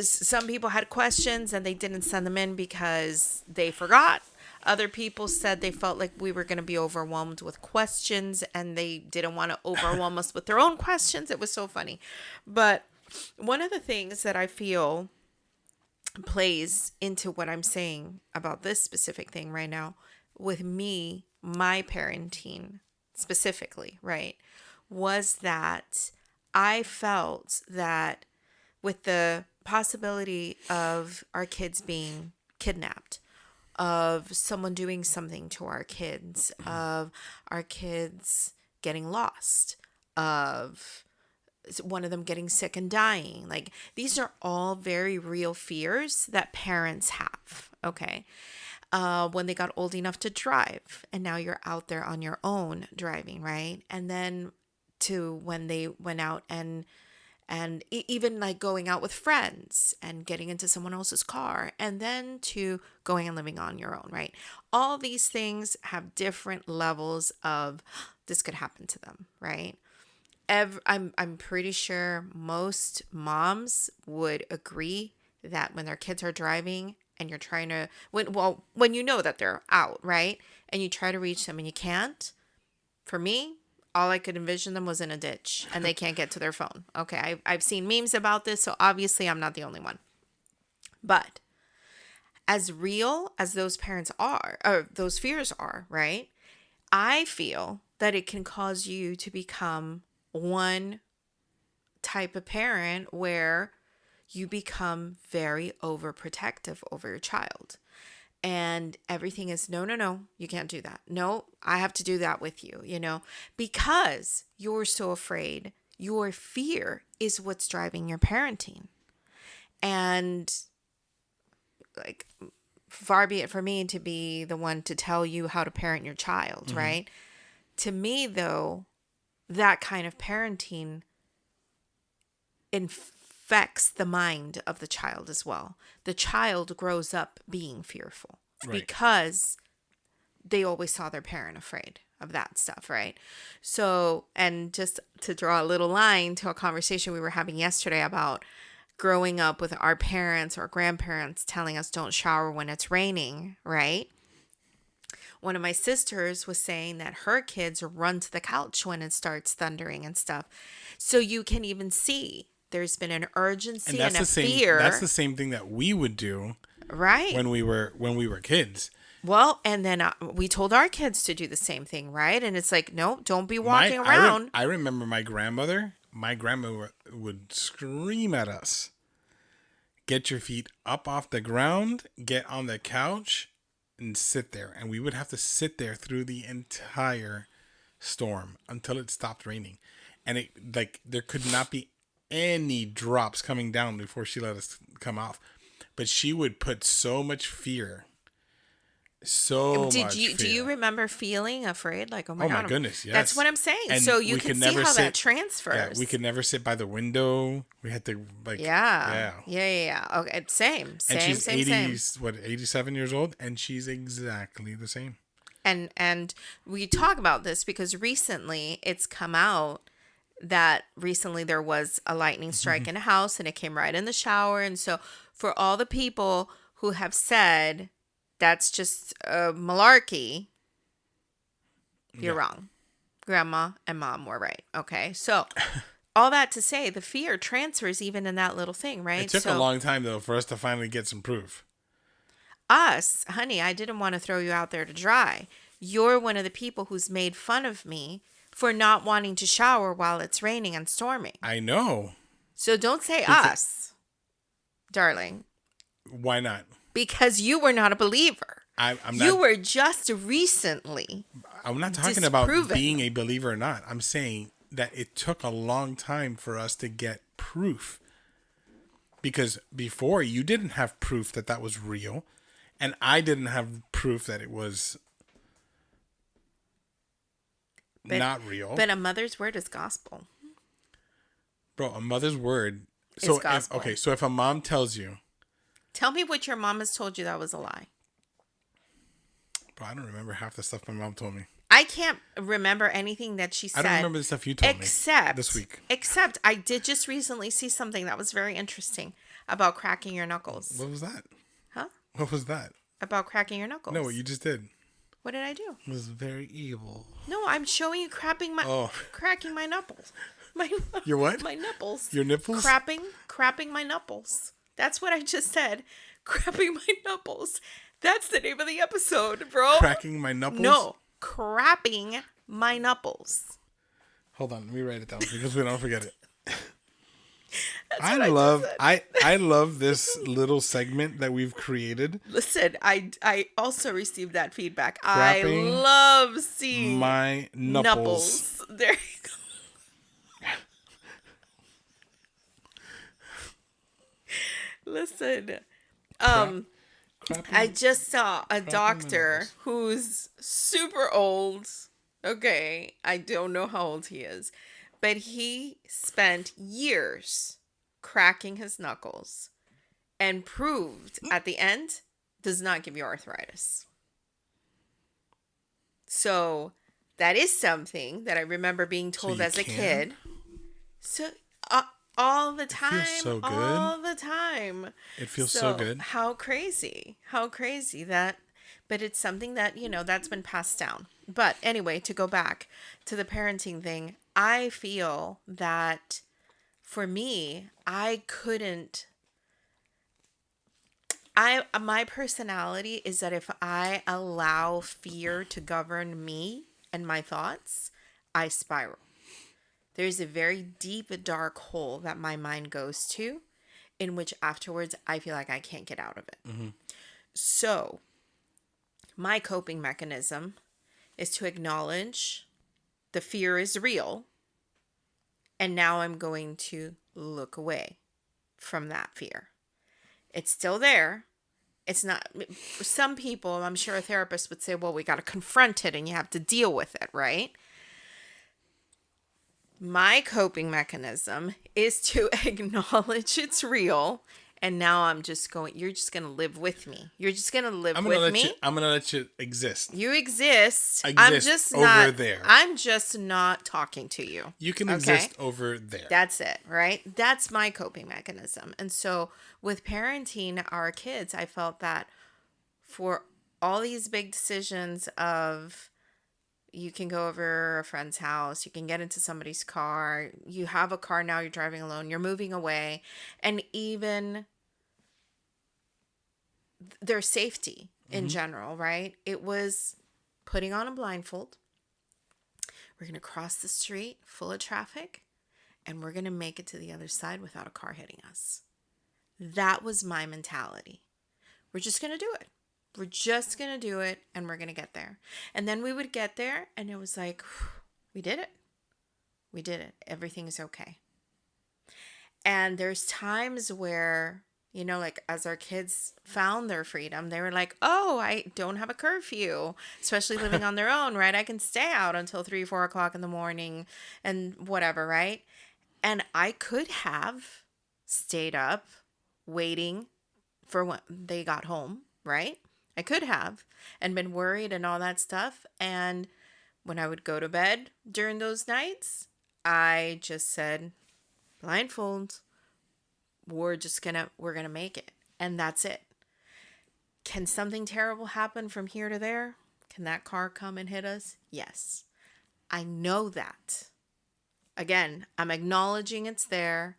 Some people had questions and they didn't send them in because they forgot. Other people said they felt like we were going to be overwhelmed with questions and they didn't want to overwhelm us with their own questions. It was so funny. But one of the things that I feel plays into what I'm saying about this specific thing right now. With me, my parenting specifically, right, was that I felt that with the possibility of our kids being kidnapped, of someone doing something to our kids, of our kids getting lost, of one of them getting sick and dying. Like, these are all very real fears that parents have, okay? When they got old enough to drive, and now you're out there on your own driving, right? And then to when they went out and even like going out with friends and getting into someone else's car, and then to going and living on your own, right? All these things have different levels of this could happen to them, right? I'm pretty sure most moms would agree that when their kids are driving and you're trying to when you know that they're out, right? And you try to reach them and you can't. For me, all I could envision them was in a ditch and they can't get to their phone. Okay, I've seen memes about this, so obviously I'm not the only one. But as real as those parents are, or those fears are, right? I feel that it can cause you to become one type of parent where you become very overprotective over your child. And everything is, no, you can't do that. No, I have to do that with you, because you're so afraid. Your fear is what's driving your parenting. And like, far be it for me to be the one to tell you how to parent your child, right? To me, though, that kind of parenting infects the mind of the child as well. The child grows up being fearful because they always saw their parent afraid of that stuff, right? So, and just to draw a little line to a conversation we were having yesterday about growing up with our parents or grandparents telling us don't shower when it's raining, right? One of my sisters was saying that her kids run to the couch when it starts thundering and stuff. So you can even see there's been an urgency and a fear. That's the same thing that we would do, right? When we were kids. Well, and then we told our kids to do the same thing, right? And it's like, no, don't be walking around. I remember my grandmother. My grandma would scream at us, "Get your feet up off the ground, get on the couch, and sit there." And we would have to sit there through the entire storm until it stopped raining. And there could not be any drops coming down before she let us come off. But she would put so much fear. Do you remember feeling afraid? Like, oh my God. Oh my goodness, yes. That's what I'm saying. And so you can see how that transfers. Yeah, we could never sit by the window. We had to Yeah. Okay, same. And she's 87 years old, and she's exactly the same. And we talk about this because recently it's come out that recently there was a lightning strike in a house and it came right in the shower. And so for all the people who have said that's just a malarkey, you're wrong. Grandma and mom were right. Okay. So all that to say, the fear transfers even in that little thing, right? It took a long time, though, for us to finally get some proof. Honey, I didn't want to throw you out there to dry. You're one of the people who's made fun of me for not wanting to shower while it's raining and storming. I know. So don't say us, darling. Why not? Because you were not a believer. I'm not. You were just recently. I'm not talking about being a believer or not. I'm saying that it took a long time for us to get proof. Because before, you didn't have proof that that was real. And I didn't have proof that it was not real. But a mother's word is gospel. Bro, a mother's word is gospel. So if a mom tells you. Tell me what your mom has told you that was a lie. Bro, I don't remember half the stuff my mom told me. I can't remember anything that she said. I don't remember the stuff you told me this week. Except I did just recently see something that was very interesting about cracking your knuckles. What was that? Huh? What was that? About cracking your knuckles. No, what you just did. What did I do? It was very evil. No, I'm showing you cracking my knuckles. Your what? My nipples. Your nipples? Crapping my nipples. That's what I just said. Crapping my Nupples. That's the name of the episode, bro. Cracking my Nupples? No. Crapping my Nupples. Hold on, let me write it down because we don't forget it. That's I what love just said. I love this little segment that we've created. Listen, I also received that feedback. Crapping I love seeing my Nupples. There you go. Listen. I just saw a doctor who's super old. Okay, I don't know how old he is, but he spent years cracking his knuckles and proved at the end does not give you arthritis. So that is something that I remember being told as a kid. So all the time, feels so good. all the time. It feels so good. How crazy that, but it's something that, that's been passed down. But anyway, to go back to the parenting thing, I feel that for me, my personality is that if I allow fear to govern me and my thoughts, I spiral. There's a very deep, dark hole that my mind goes to, in which afterwards I feel like I can't get out of it. Mm-hmm. So, my coping mechanism is to acknowledge the fear is real, and now I'm going to look away from that fear. It's still there. It's not, some people, I'm sure a therapist would say, well, we got to confront it and you have to deal with it, right? My coping mechanism is to acknowledge it's real. And now I'm just going, you're just going to live with me. You're just going to live with me. I'm going to let you exist. You exist. I'm just over not, there. I'm just not talking to you. You can exist over there. That's it, right? That's my coping mechanism. And so with parenting our kids, I felt that for all these big decisions of, you can go over a friend's house, you can get into somebody's car, you have a car now, you're driving alone, you're moving away, and even their safety in general, right? It was putting on a blindfold. We're going to cross the street full of traffic, and we're going to make it to the other side without a car hitting us. That was my mentality. We're just going to do it. We're just going to do it, and we're going to get there. And then we would get there, and it was like, we did it. We did it. Everything is okay. And there's times where, like as our kids found their freedom, they were like, oh, I don't have a curfew, especially living on their own, right? I can stay out until 3-4 o'clock in the morning and whatever, right? And I could have stayed up waiting for when they got home, right? I could have, and been worried and all that stuff. And when I would go to bed during those nights, I just said, blindfold, we're gonna make it. And that's it. Can something terrible happen from here to there? Can that car come and hit us? Yes. I know that. Again, I'm acknowledging it's there.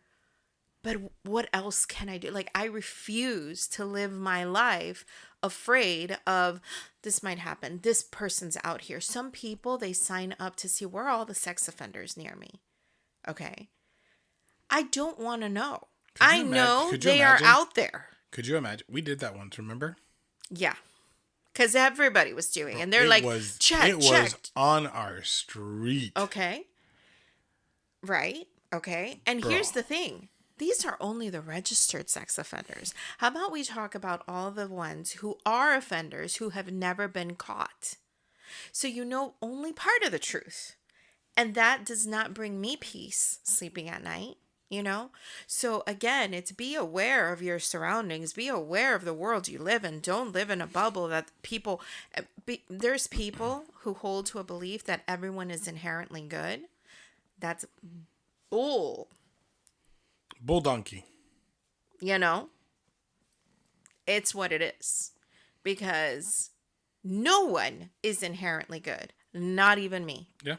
But what else can I do? Like, I refuse to live my life afraid of this might happen. This person's out here. Some people, they sign up to see where are all the sex offenders near me. Okay. I don't want to know. I know they are out there. Could you imagine? We did that once, remember? Yeah. Because everybody was doing. And they're like, check. It was on our street. Okay. Right. Okay. And here's the thing. These are only the registered sex offenders. How about we talk about all the ones who are offenders who have never been caught? So you know only part of the truth. And that does not bring me peace sleeping at night, So again, it's be aware of your surroundings. Be aware of the world you live in. Don't live in a bubble that there's people who hold to a belief that everyone is inherently good. That's bull. Bull donkey. It's what it is. Because no one is inherently good. Not even me. Yeah.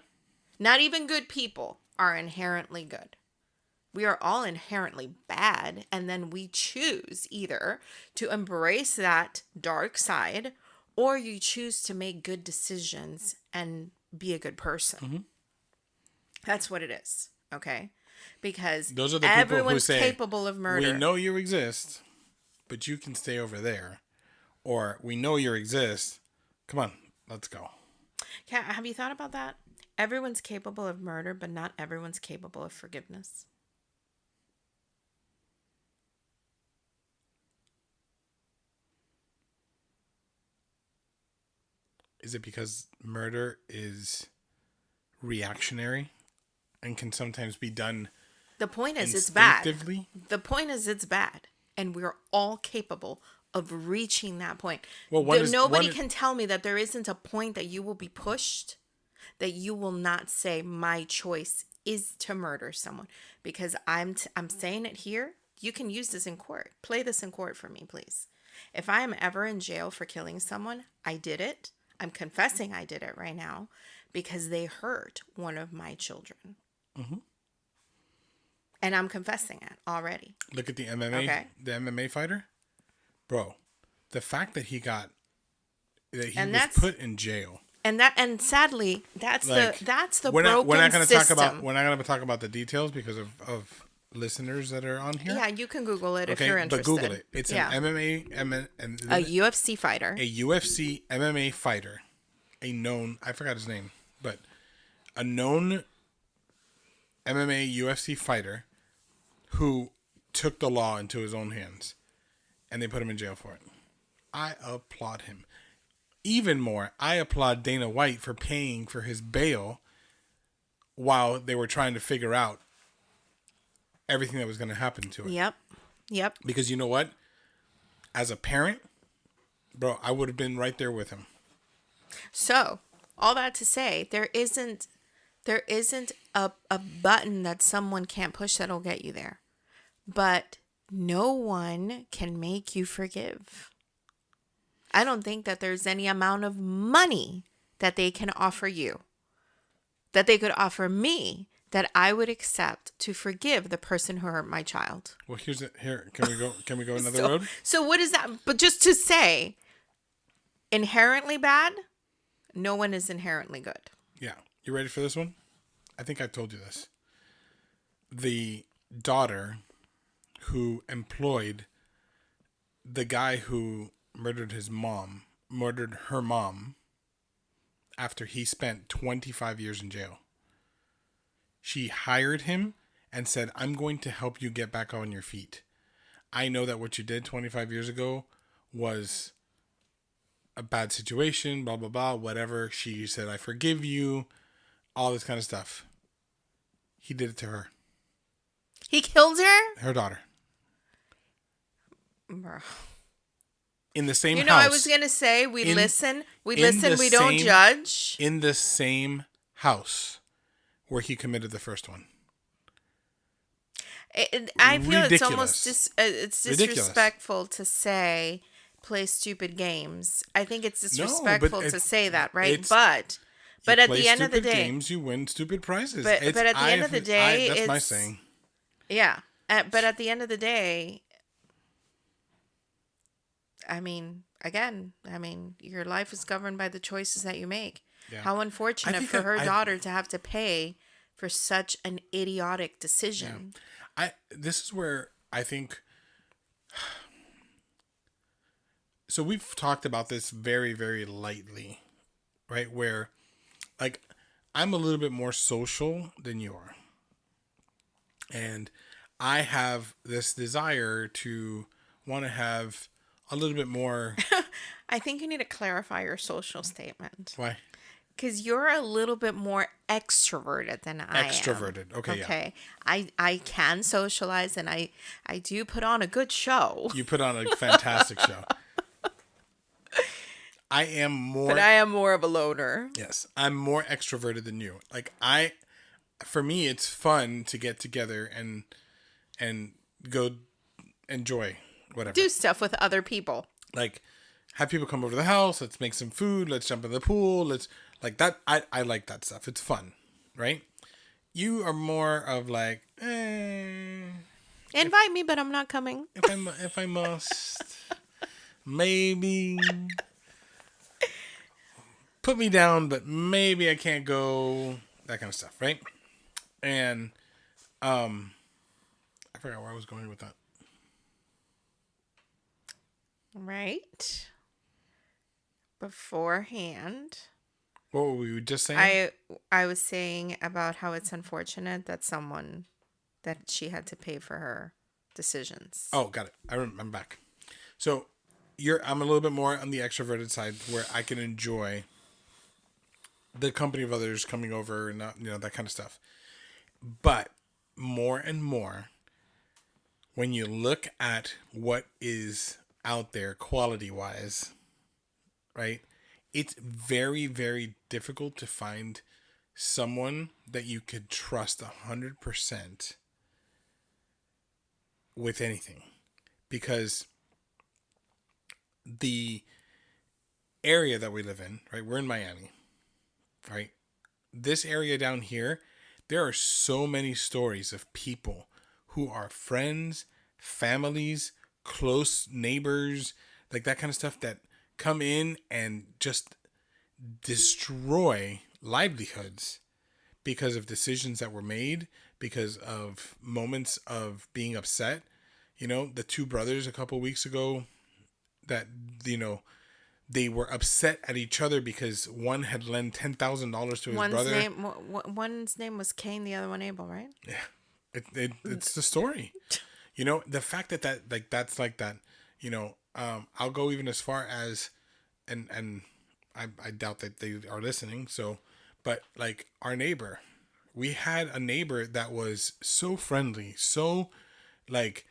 Not even good people are inherently good. We are all inherently bad, and then we choose either to embrace that dark side or you choose to make good decisions and be a good person. Mm-hmm. That's what it is, okay? Because Those are the people who everyone's say, capable of murder. we know you exist, but you can stay over there. Or, we know you exist. Come on, let's go. Have you thought about that? Everyone's capable of murder, but not everyone's capable of forgiveness. Is it because murder is reactionary and can sometimes be done The point is it's bad. instinctively? The point is it's bad. And we're all capable of reaching that point. Well, Nobody can tell me that there isn't a point that you will be pushed, that you will not say, my choice is to murder someone. Because I'm saying it here. You can use this in court. Play this in court for me, please. If I am ever in jail for killing someone, I did it. I'm confessing I did it right now because they hurt one of my children. Mm-hmm. And I'm confessing it already. Look at the MMA fighter. Bro, the fact that he was put in jail. And sadly, that's the we're broken not going to system. We're not going to talk about the details because of listeners that are on here. Yeah, you can Google it if you're interested. But Google it. It's an a UFC fighter. A UFC MMA fighter. I forgot his name, but a known MMA UFC fighter who took the law into his own hands, and they put him in jail for it. I applaud him. Even more, I applaud Dana White for paying for his bail while they were trying to figure out everything that was going to happen to it. Yep. Because you know what? As a parent, bro, I would have been right there with him. So, all that to say, there isn't a button that someone can't push that'll get you there. But no one can make you forgive. I don't think that there's any amount of money that they can offer you, that they could offer me, that I would accept to forgive the person who hurt my child. Well, can we go another road? So what is that? But just to say, inherently bad, no one is inherently good. Yeah. You ready for this one? I think I told you this. The daughter who employed the guy who murdered her mom after he spent 25 years in jail. She hired him and said, I'm going to help you get back on your feet. I know that what you did 25 years ago was a bad situation, blah, blah, blah, whatever. She said, I forgive you, all this kind of stuff. He did it to her. He killed her? Her daughter. Bro. In the same house. I was going to say, we listen, we don't judge. In the same house where he committed the first one. I feel it's almost it's disrespectful to say play stupid games. I think it's disrespectful to say that, right? But at the end of the day, games, you win stupid prizes. But at the end of the day, that's my saying. Yeah, but at the end of the day, I mean, your life is governed by the choices that you make. Yeah. How unfortunate for her daughter to have to pay for such an idiotic decision. Yeah. This is where I think. So we've talked about this very, very lightly, right? Where, like, I'm a little bit more social than you are. And I have this desire to want to have a little bit more. I think you need to clarify your social statement. Why? Because you're a little bit more extroverted than I am. Extroverted. Okay. Yeah. I can socialize and I do put on a good show. You put on a fantastic show. I am more of a loner. Yes. I'm more extroverted than you. Like for me, it's fun to get together and go enjoy whatever. Do stuff with other people. Like have people come over to the house. Let's make some food. Let's jump in the pool. Let's like that. I like that stuff. It's fun. Right. You are more of like, Invite me, but I'm not coming. if I must, maybe put me down, but maybe I can't go. That kind of stuff, right? And I forgot where I was going with that. Right. Beforehand, What were we just saying? I was saying about how it's unfortunate that someone that she had to pay for her decisions. Oh, got it. I'm back. So I'm a little bit more on the extroverted side where I can enjoy the company of others coming over and not, that kind of stuff. But more and more, when you look at what is out there quality wise, right? It's very, very difficult to find someone that you could trust 100% with anything, because the area that we live in, right? We're in Miami, right? This area down here, there are so many stories of people who are friends, families, close neighbors, like that kind of stuff that come in and just destroy livelihoods because of decisions that were made, because of moments of being upset. The two brothers a couple weeks ago that, they were upset at each other because one had lent $10,000 to his brother. One's name was Cain, the other one Abel, right? Yeah, it's the story. The fact that's like that. I'll go even as far as, and I doubt that they are listening. So, but like our neighbor, we had a neighbor that was so friendly, so like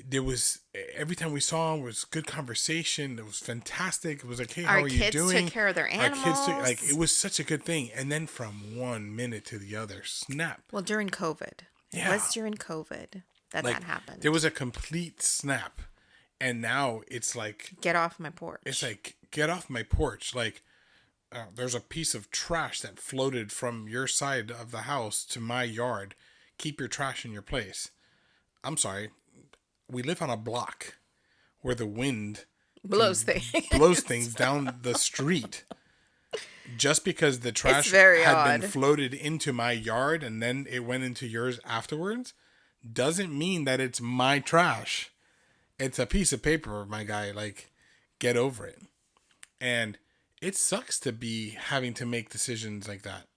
there was, every time we saw him was good conversation. It was fantastic. It was like, hey, how Our are you kids doing? took care of their Our kids took, animals. like, it was such a good thing. And then from one minute to the other, snap. Well, during COVID. It was during COVID that Like, happened. there was a complete snap. And now it's like, Get off my porch. it's like, get off my porch. Like, there's a piece of trash that floated from your side of the house to my yard. Keep your trash in your place. I'm sorry. We live on a block where the wind blows things. blows things down the street. Just because the trash very had odd. been floated into my yard and then it went into yours afterwards doesn't mean that it's my trash. It's a piece of paper, my guy. Like, get over it. And it sucks to be having to make decisions like that,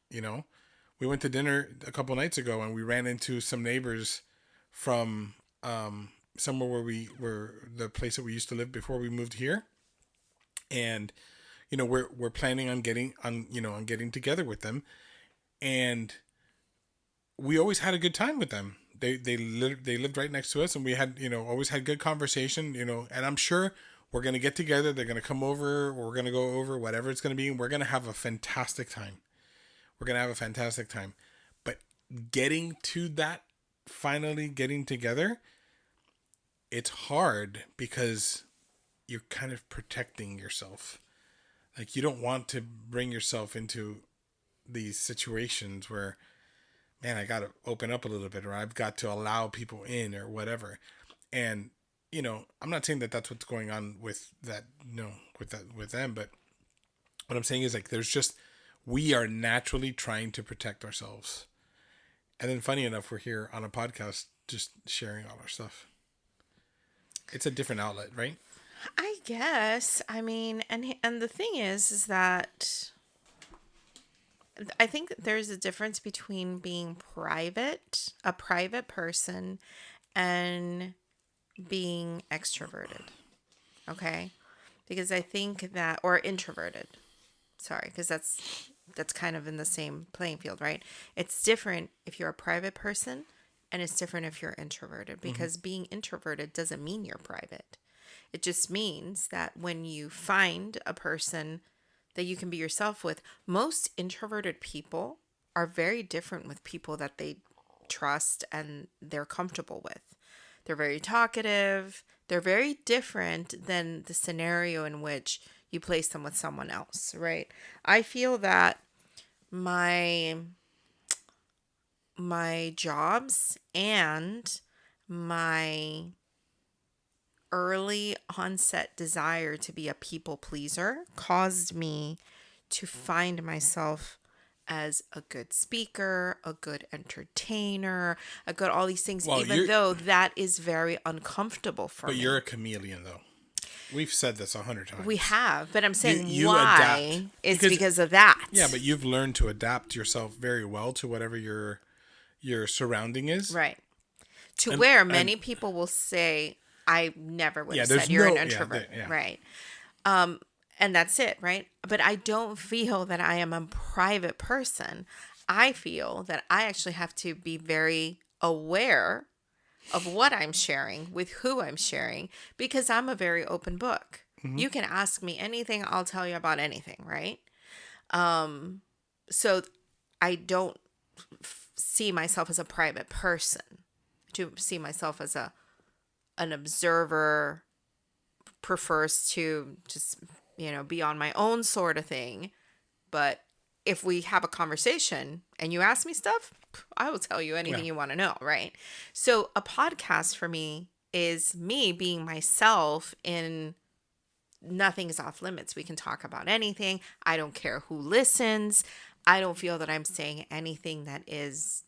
We went to dinner a couple nights ago and we ran into some neighbors from somewhere where we were, the place that we used to live before we moved here. And we're planning on getting together with them, and we always had a good time with them. They lived right next to us, and we had always had good conversation. And I'm sure we're gonna get together. They're gonna come over, or we're gonna go over, whatever it's gonna be, and we're gonna have a fantastic time. But getting to that, finally getting together, it's hard because you're kind of protecting yourself. Like, you don't want to bring yourself into these situations where, man, I got to open up a little bit, or I've got to allow people in, or whatever. And, I'm not saying that that's what's going on with that, with them. But what I'm saying is, like, we are naturally trying to protect ourselves. And then funny enough, we're here on a podcast just sharing all our stuff. It's a different outlet, right? I guess. I mean, and the thing is that I think there's a difference between being a private person, and being extroverted. Okay? Because I think that, or introverted. Sorry, because that's kind of in the same playing field, right? It's different if you're a private person, and it's different if you're introverted, because being introverted doesn't mean you're private. It just means that when you find a person that you can be yourself with, most introverted people are very different with people that they trust and they're comfortable with. They're very talkative. They're very different than the scenario in which you place them with someone else, right? I feel that my my jobs and my early onset desire to be a people pleaser caused me to find myself as a good speaker, a good entertainer, a good all these things, Well, even though that is very uncomfortable for but me. you're a chameleon, though. We've said this 100 times. We have, but I'm saying You why adapt. is because of that. Yeah, but you've learned to adapt yourself very well to whatever your surrounding is. Right. To where many people will say, I never would have said you're an introvert. Right. And that's it, right? But I don't feel that I am a private person. I feel that I actually have to be very aware of what I'm sharing with who I'm sharing because I'm a very open book. Mm-hmm. You can ask me anything, I'll tell you about anything, right? So I don't see myself as a private person. To see myself as an observer, prefers to just be on my own sort of thing. But if we have a conversation and you ask me stuff, I will tell you anything you want to know, right? So a podcast for me is me being myself in nothing is off limits. We can talk about anything. I don't care who listens. I don't feel that I'm saying anything that is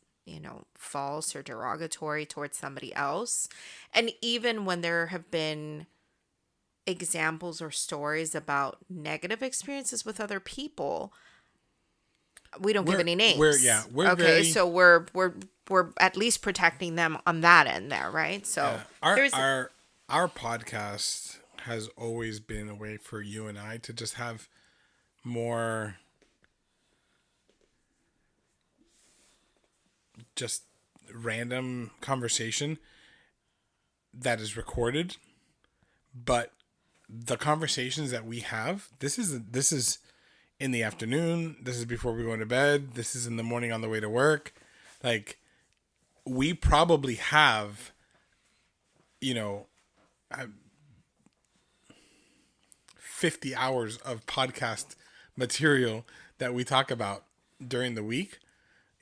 false or derogatory towards somebody else. And even when there have been examples or stories about negative experiences with other people, we don't give any names. So we're at least protecting them on that end there, right? So our podcast has always been a way for you and I to just have more just random conversation that is recorded, but the conversations that we have, this is in the afternoon, this is before we go into bed, this is in the morning on the way to work. Like, we probably have 50 hours of podcast material that we talk about during the week.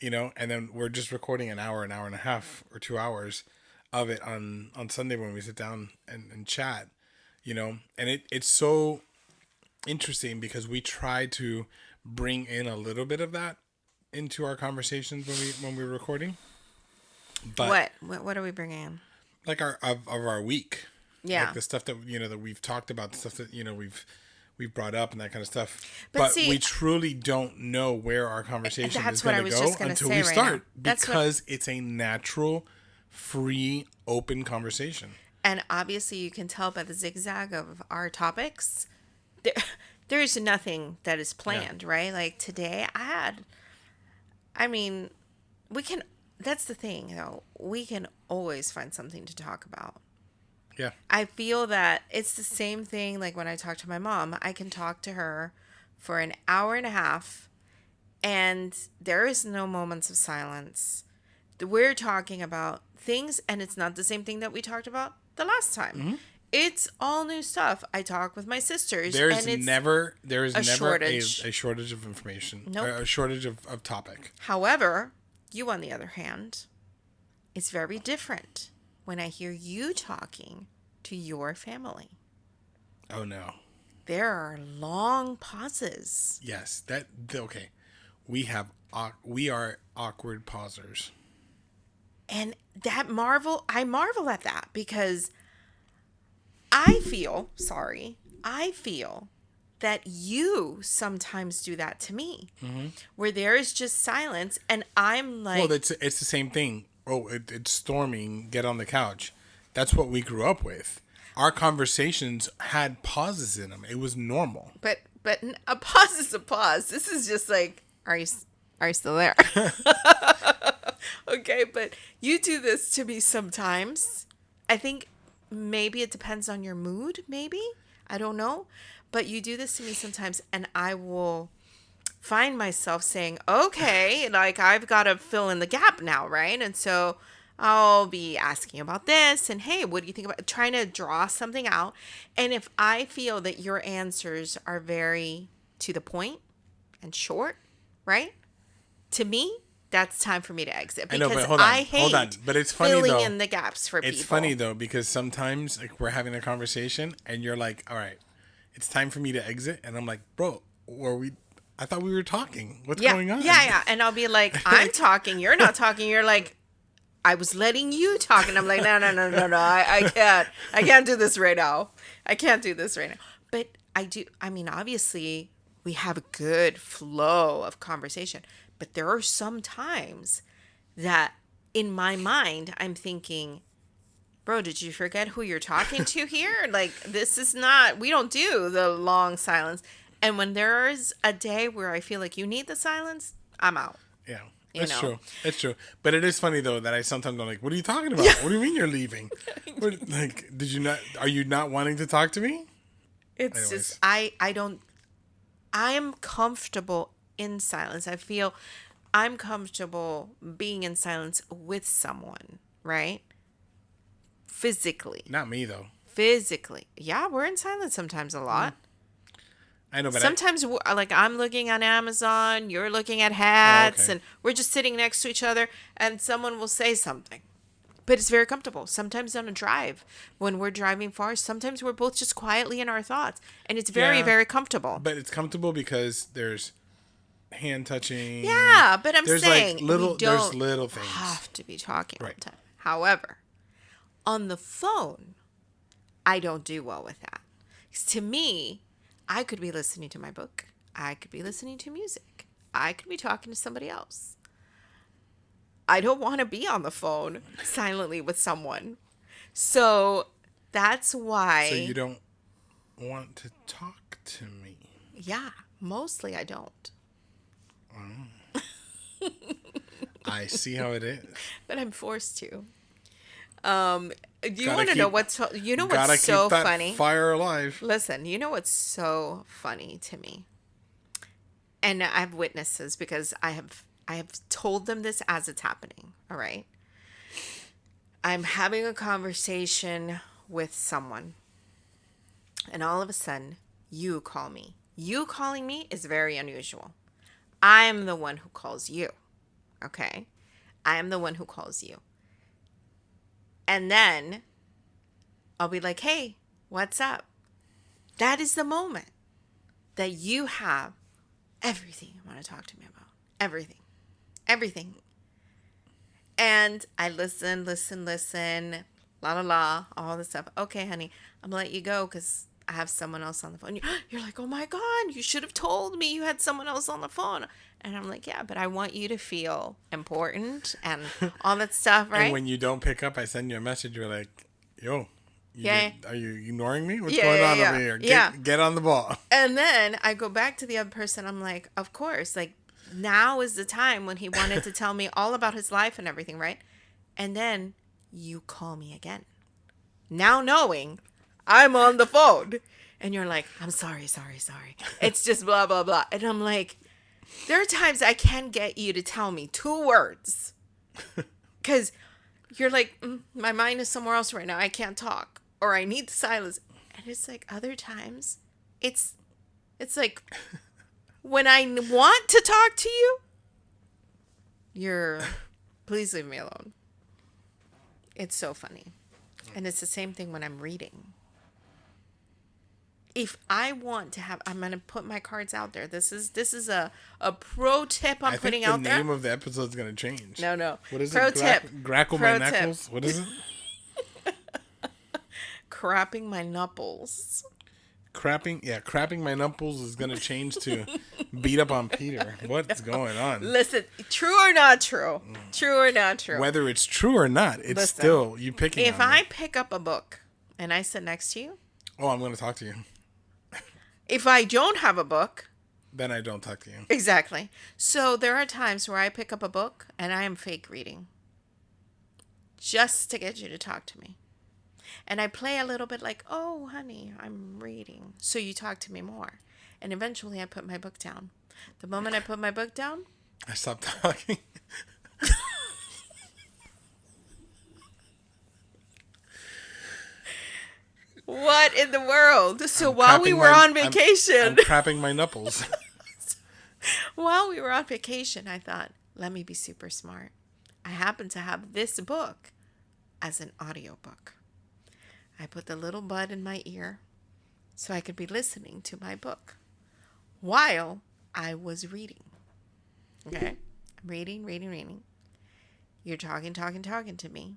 And then we're just recording an hour and a half or 2 hours of it on Sunday when we sit down and chat, and it's so interesting because we try to bring in a little bit of that into our conversations when we're recording. But what are we bringing in? Like of our week. Yeah. Like the stuff that, that we've talked about, the stuff that, we've brought up and that kind of stuff. But see, we truly don't know where our conversation is going to go until we start. Because it's a natural, free, open conversation. And obviously you can tell by the zigzag of our topics, there's nothing that is planned, right? Like today that's the thing though. We can always find something to talk about. Yeah. I feel that it's the same thing like when I talk to my mom. I can talk to her for an hour and a half and there is no moments of silence. We're talking about things and it's not the same thing that we talked about the last time. Mm-hmm. It's all new stuff. I talk with my sisters. There is never a shortage of information. Nope. A shortage of topic. However, you on the other hand, it's very different when I hear you talking to your family. Oh, no. There are long pauses. Yes. Okay. We are awkward pausers. And I marvel at that because I feel that you sometimes do that to me, mm-hmm. where there is just silence and I'm like... Well, it's the same thing. Oh, it's storming. Get on the couch. That's what we grew up with. Our conversations had pauses in them. It was normal. But a pause is a pause. This is just like, are you still there? Okay, but you do this to me sometimes. I think maybe it depends on your mood, maybe. I don't know. But you do this to me sometimes, and I will find myself saying, okay, like I've got to fill in the gap now, right? And so I'll be asking about this, and hey, what do you think about trying to draw something out? And if I feel that your answers are very to the point and short, right? To me, that's time for me to exit. I know, Because but hold on, I hate hold on. But it's funny filling though. in the gaps for people. It's funny though because sometimes like we're having a conversation and you're like, "All right, it's time for me to exit," and I'm like, "Bro, I thought we were talking. What's going on?" Yeah. And I'll be like, I'm talking. You're not talking. You're like, I was letting you talk. And I'm like, no. I can't. I can't do this right now. I can't do this right now. But I do. I mean, obviously, we have a good flow of conversation. But there are some times that in my mind, I'm thinking, bro, did you forget who you're talking to here? Like, this is not, we don't do the long silence. And when there's a day where I feel like you need the silence, I'm out. Yeah, You that's know? true. That's true. But it is funny though that I sometimes I'm like, "What are you talking about? What do you mean you're leaving? Like, did you not? Are you not wanting to talk to me?" It's Anyways. just, I'm comfortable in silence. I feel I'm comfortable being in silence with someone, right? Physically. Not me though. Physically. Yeah, we're in silence sometimes a lot. I know, but Sometimes, like, I'm looking on Amazon, you're looking at hats, okay. and we're just sitting next to each other, and someone will say something. But it's very comfortable. Sometimes on a drive, when we're driving far, sometimes we're both just quietly in our thoughts, and it's very, Yeah. very comfortable. But it's comfortable because there's hand touching. Yeah, but I'm there's saying like little. we don't There's little things. have to be talking all Right. the time. However, on the phone, I don't do well with that. 'Cause to me, I could be listening to my book. I could be listening to music. I could be talking to somebody else. I don't want to be on the phone silently with someone. So that's why. So you don't want to talk to me. Yeah, mostly I don't. I see how it is. But I'm forced to. You Gotta want to know keep- what's Gotta what's so keep that funny? fire alive. Listen, you know what's so funny to me? And I have witnesses because I have told them this as it's happening, all right? I'm having a conversation with someone. And all of a sudden, you call me. You calling me is very unusual. I'm the one who calls you. Okay? I am the one who calls you. And then I'll be like, "Hey, what's up?" That is the moment that you have everything you want to talk to me about. Everything. Everything. And I listen, la la la, all this stuff. Okay, honey, I'm gonna let you go because I have someone else on the phone. You're like, "Oh my God, you should have told me you had someone else on the phone." And I'm like, "Yeah, but I want you to feel important and all that stuff, right?" And when you don't pick up, I send you a message. You're like, "Yo, are you ignoring me? What's Yeah, going yeah, on yeah. over here? Yeah. Get on the ball." And then I go back to the other person. I'm like, of course, like now is the time when he wanted to tell me all about his life and everything, right? And then you call me again. Now knowing I'm on the phone. And you're like, "I'm sorry. It's just blah, blah, blah." And I'm like, there are times I can get you to tell me 2 words. Because you're like, my mind is somewhere else right now. I can't talk. Or I need silence. And it's like other times, it's like when I want to talk to you, please leave me alone. It's so funny. And it's the same thing when I'm reading. If I want to have, I'm going to put my cards out there. This is a pro tip I'm putting out there. The name of the episode is going to change. No. What is Pro it? tip. Grackle Pro my tip. knuckles? What is it? Crapping my Nupples. Crapping my Nupples is going to change to beat up on Peter. What's going on? Listen, true or not true? True or not true? Whether it's true or not, it's Listen, still you picking If on me. I pick up a book and I sit next to you, Oh, I'm going to talk to you. if I don't have a book, Then I don't talk to you. exactly. So there are times where I pick up a book and I am fake reading just to get you to talk to me. And I play a little bit like, "Oh, honey, I'm reading." So you talk to me more. And eventually I put my book down. The moment I put my book down, I stopped talking. what in the world? So while we were on vacation, I'm crapping my Nupples. while we were on vacation, I thought, let me be super smart. I happen to have this book as an audiobook. I put the little bud in my ear so I could be listening to my book while I was reading. Okay? I'm reading. You're talking to me.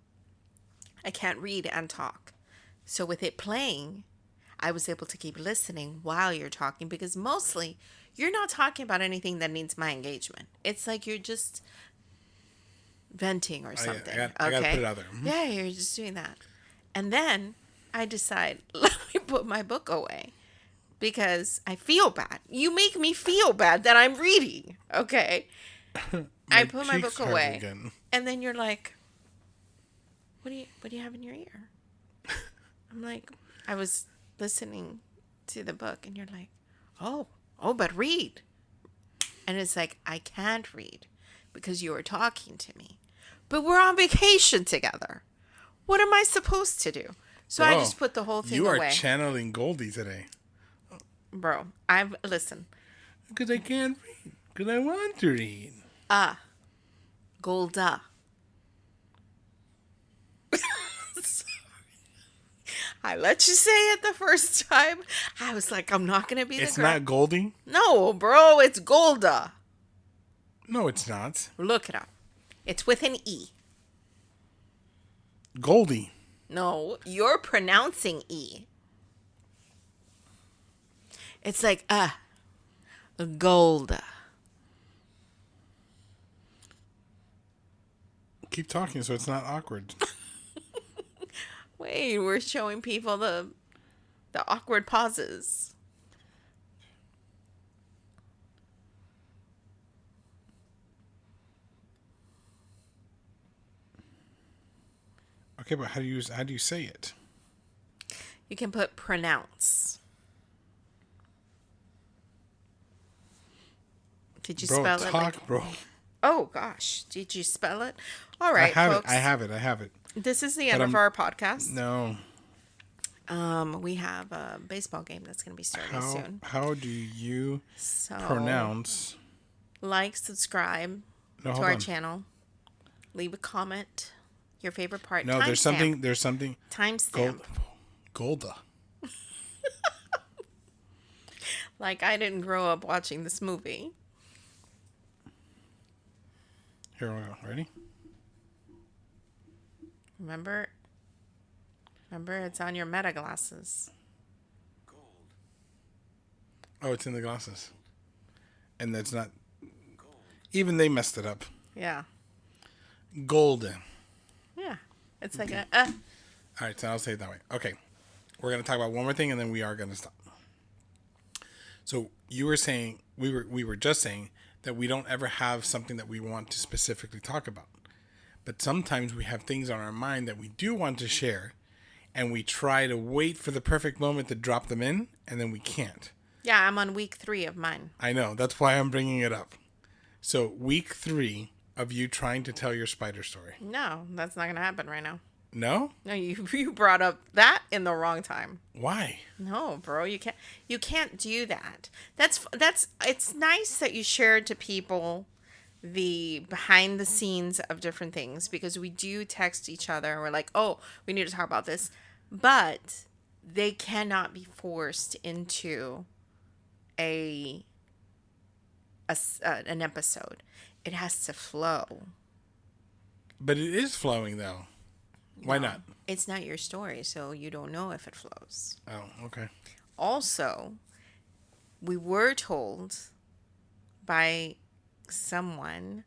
I can't read and talk. So with it playing, I was able to keep listening while you're talking because mostly you're not talking about anything that needs my engagement. It's like you're just venting or something. I got to put it out there. Mm-hmm. Yeah, you're just doing that. And then I decide, let me put my book away because I feel bad. You make me feel bad that I'm reading. Okay. I put my book away. Again. And then you're like, what do you have in your ear? I'm like, I was listening to the book and you're like, oh, but read. And it's like, I can't read because you were talking to me. But we're on vacation together. What am I supposed to do? So I just put the whole thing away. You are channeling Goldie today. Bro, listen. Because I can't read. Because I want to read. Golda. I let you say it the first time. I was like, I'm not going to be the girl. It's not Goldie? No, bro, it's Golda. No, it's not. Look it up. It's with an E. Goldie. No, you're pronouncing E. It's like, Golda. Keep talking so it's not awkward. Wait, we're showing people the awkward pauses. Okay, but how do you say it? You can put pronounce. Did you spell it? Like... bro. Oh gosh, did you spell it? All right, folks. I have it. This is the end of our podcast. No. We have a baseball game that's going to be starting soon. How do you pronounce? Like, subscribe to our channel. Leave a comment. Your favorite part. No, there's something. Timestamp. Golda. Like I didn't grow up watching this movie. Here we go. Ready? Remember, it's on your meta glasses. Gold. Oh, it's in the glasses. And that's not... Gold. Even they messed it up. Yeah. Golden. Yeah. It's like All right, so I'll say it that way. Okay. We're going to talk about one more thing, and then we are going to stop. So you were saying... We were just saying that we don't ever have something that we want to specifically talk about. But sometimes we have things on our mind that we do want to share, and we try to wait for the perfect moment to drop them in, and then we can't. Yeah, I'm on week 3 of mine. I know. That's why I'm bringing it up. So week 3 of you trying to tell your spider story. No, that's not going to happen right now. No? No, you brought up that in the wrong time. Why? No, bro, you can't do that. That's it's nice that you shared to people the behind the scenes of different things because we do text each other and we're like, "Oh, we need to talk about this." But they cannot be forced into an episode. It has to flow. But it is flowing though. Why not? It's not your story, so you don't know if it flows. Oh, okay. Also, we were told by someone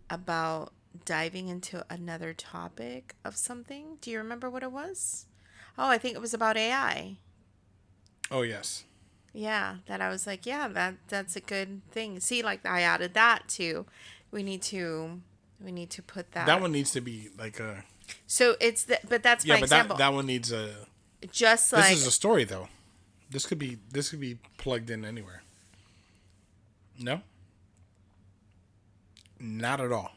about diving into another topic of something. Do you remember what it was? Oh, I think it was about AI. Oh, yes. Yeah, that I was like, yeah, that's a good thing. See, like I added that too. We need to put that. That one needs to be like a... So it's but that's my example. That one needs a... Just like... This is a story though. This could be plugged in anywhere. No? Not at all.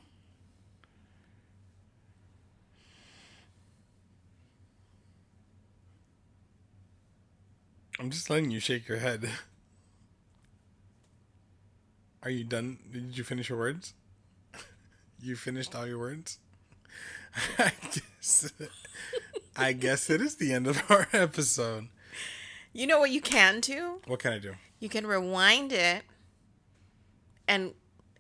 I'm just letting you shake your head. Are you done? Did you finish your words? You finished all your words? I guess, I guess it is the end of our episode. You know what you can do? What can I do? You can rewind it and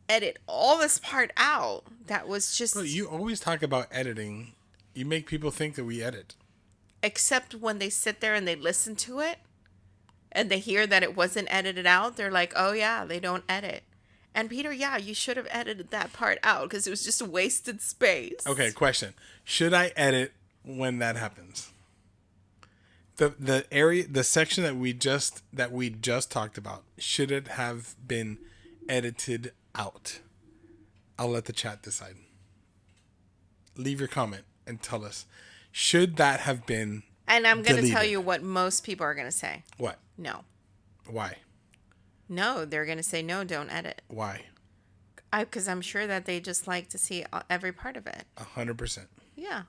edit all this part out. That was just... Bro, you always talk about editing. You make people think that we edit. Except when they sit there and they listen to it and they hear that it wasn't edited out, they're like, oh yeah, they don't edit. And Peter, yeah, you should have edited that part out because it was just wasted space. Okay, question. Should I edit when that happens? The section that we just talked about, should it have been edited out? I'll let the chat decide. Leave your comment and tell us. Should that have been And I'm going to tell deleted? you what most people are going to say. What? No. Why? No, they're going to say, no, don't edit. Why? Because I'm sure that they just like to see every part of it. 100%. Yeah.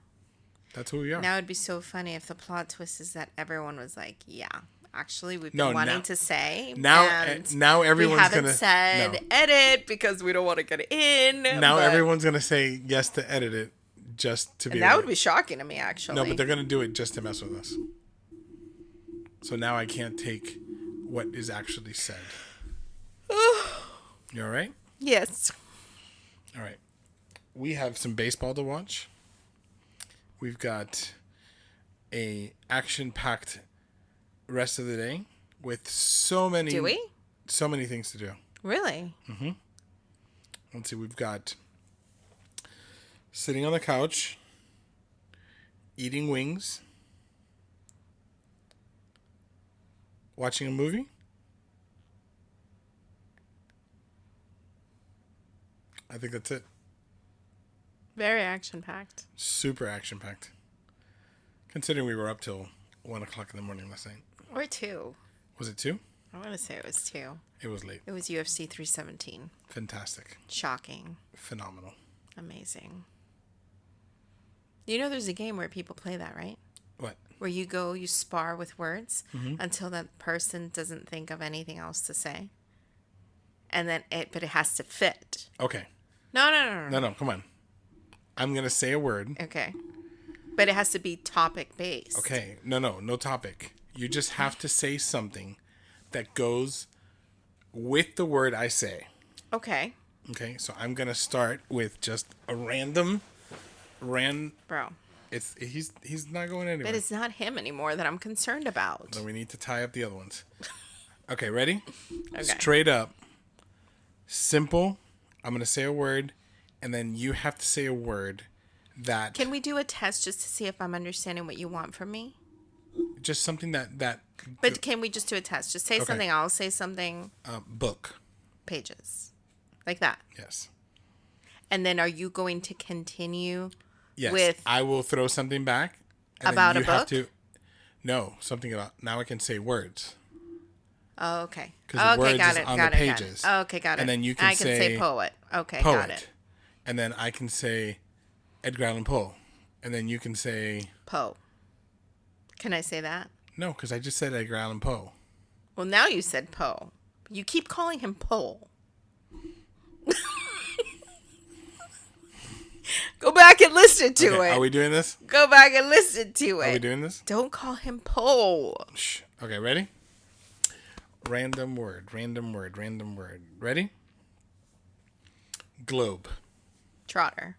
That's who we are. Now it'd be so funny if the plot twist is that everyone was like, yeah, actually we've been No, wanting now- to say. now and everyone's we haven't gonna said no. edit because we don't want to get in. Now but- everyone's gonna say yes to edit it just to be. And that would be shocking to me, actually. No, but they're gonna do it just to mess with us. So now I can't take what is actually said. You all right? Yes. All right. We have some baseball to watch. We've got a action-packed rest of the day with so many. Do we? So many things to do. Really? Let's see. We've got sitting on the couch, eating wings, watching a movie. I think that's it. Very action-packed. Super action-packed. Considering we were up till 1 o'clock in the morning last night. Or 2. Was it 2? I want to say it was 2. It was late. It was UFC 317. Fantastic. Shocking. Phenomenal. Amazing. You know there's a game where people play that, right? What? Where you spar with words until that person doesn't think of anything else to say. And then but it has to fit. Okay. No. No, come on. I'm going to say a word. Okay. But it has to be topic based. Okay. No topic. You just have to say something that goes with the word I say. Okay. Okay, so I'm going to start with just a random Bro. He's not going anywhere. But it's not him anymore that I'm concerned about. Then we need to tie up the other ones. Okay, ready? Okay. Straight up. Simple. I'm going to say a word, and then you have to say a word that... Can we do a test just to see if I'm understanding what you want from me? Just something that But can we just do a test? Just say Okay. something. I'll say something. book. Pages. Like that. Yes. And then are you going to continue Yes. with... I will throw something back. And About then a you have book? to... No, something about... Now I can say words. Oh, okay. Because the Okay, words got is it. on Got the it. Got pages. it. Okay, got it. And then you can I can say say poet. Okay, Poet. got it. And then I can say Edgar Allan Poe. And then you can say... Poe. Can I say that? No, because I just said Edgar Allan Poe. Well, now you said Poe. You keep calling him Poe. Go back and listen to Okay, it. are we doing this? Go back and listen to it. Are we doing this? Don't call him Poe. Shh. Okay, ready? Random word. Ready? Globe. Trotter.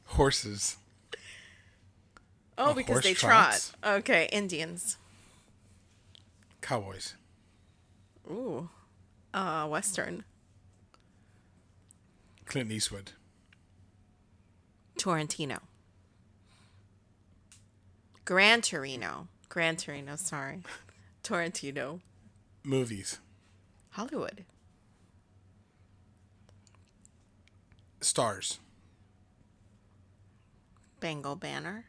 Horses. Oh, A because horse they trots? trot. Okay, Indians. Cowboys. Ooh. Western. Clint Eastwood. Torrentino. Gran Torino. Gran Torino, sorry. Torrentino. Movies. Hollywood. Stars. Bengal Banner.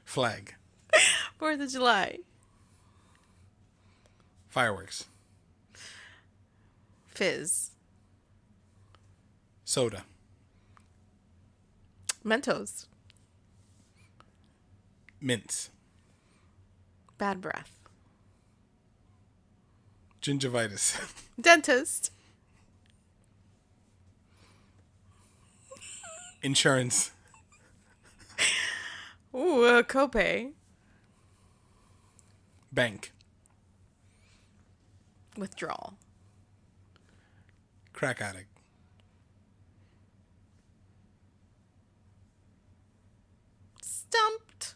Flag. 4th of July. Fireworks. Fizz. Soda. Mentos. Mints. Bad breath. Gingivitis. Dentist. Insurance. Ooh, copay. Bank. Withdrawal. Crack addict. Stumped.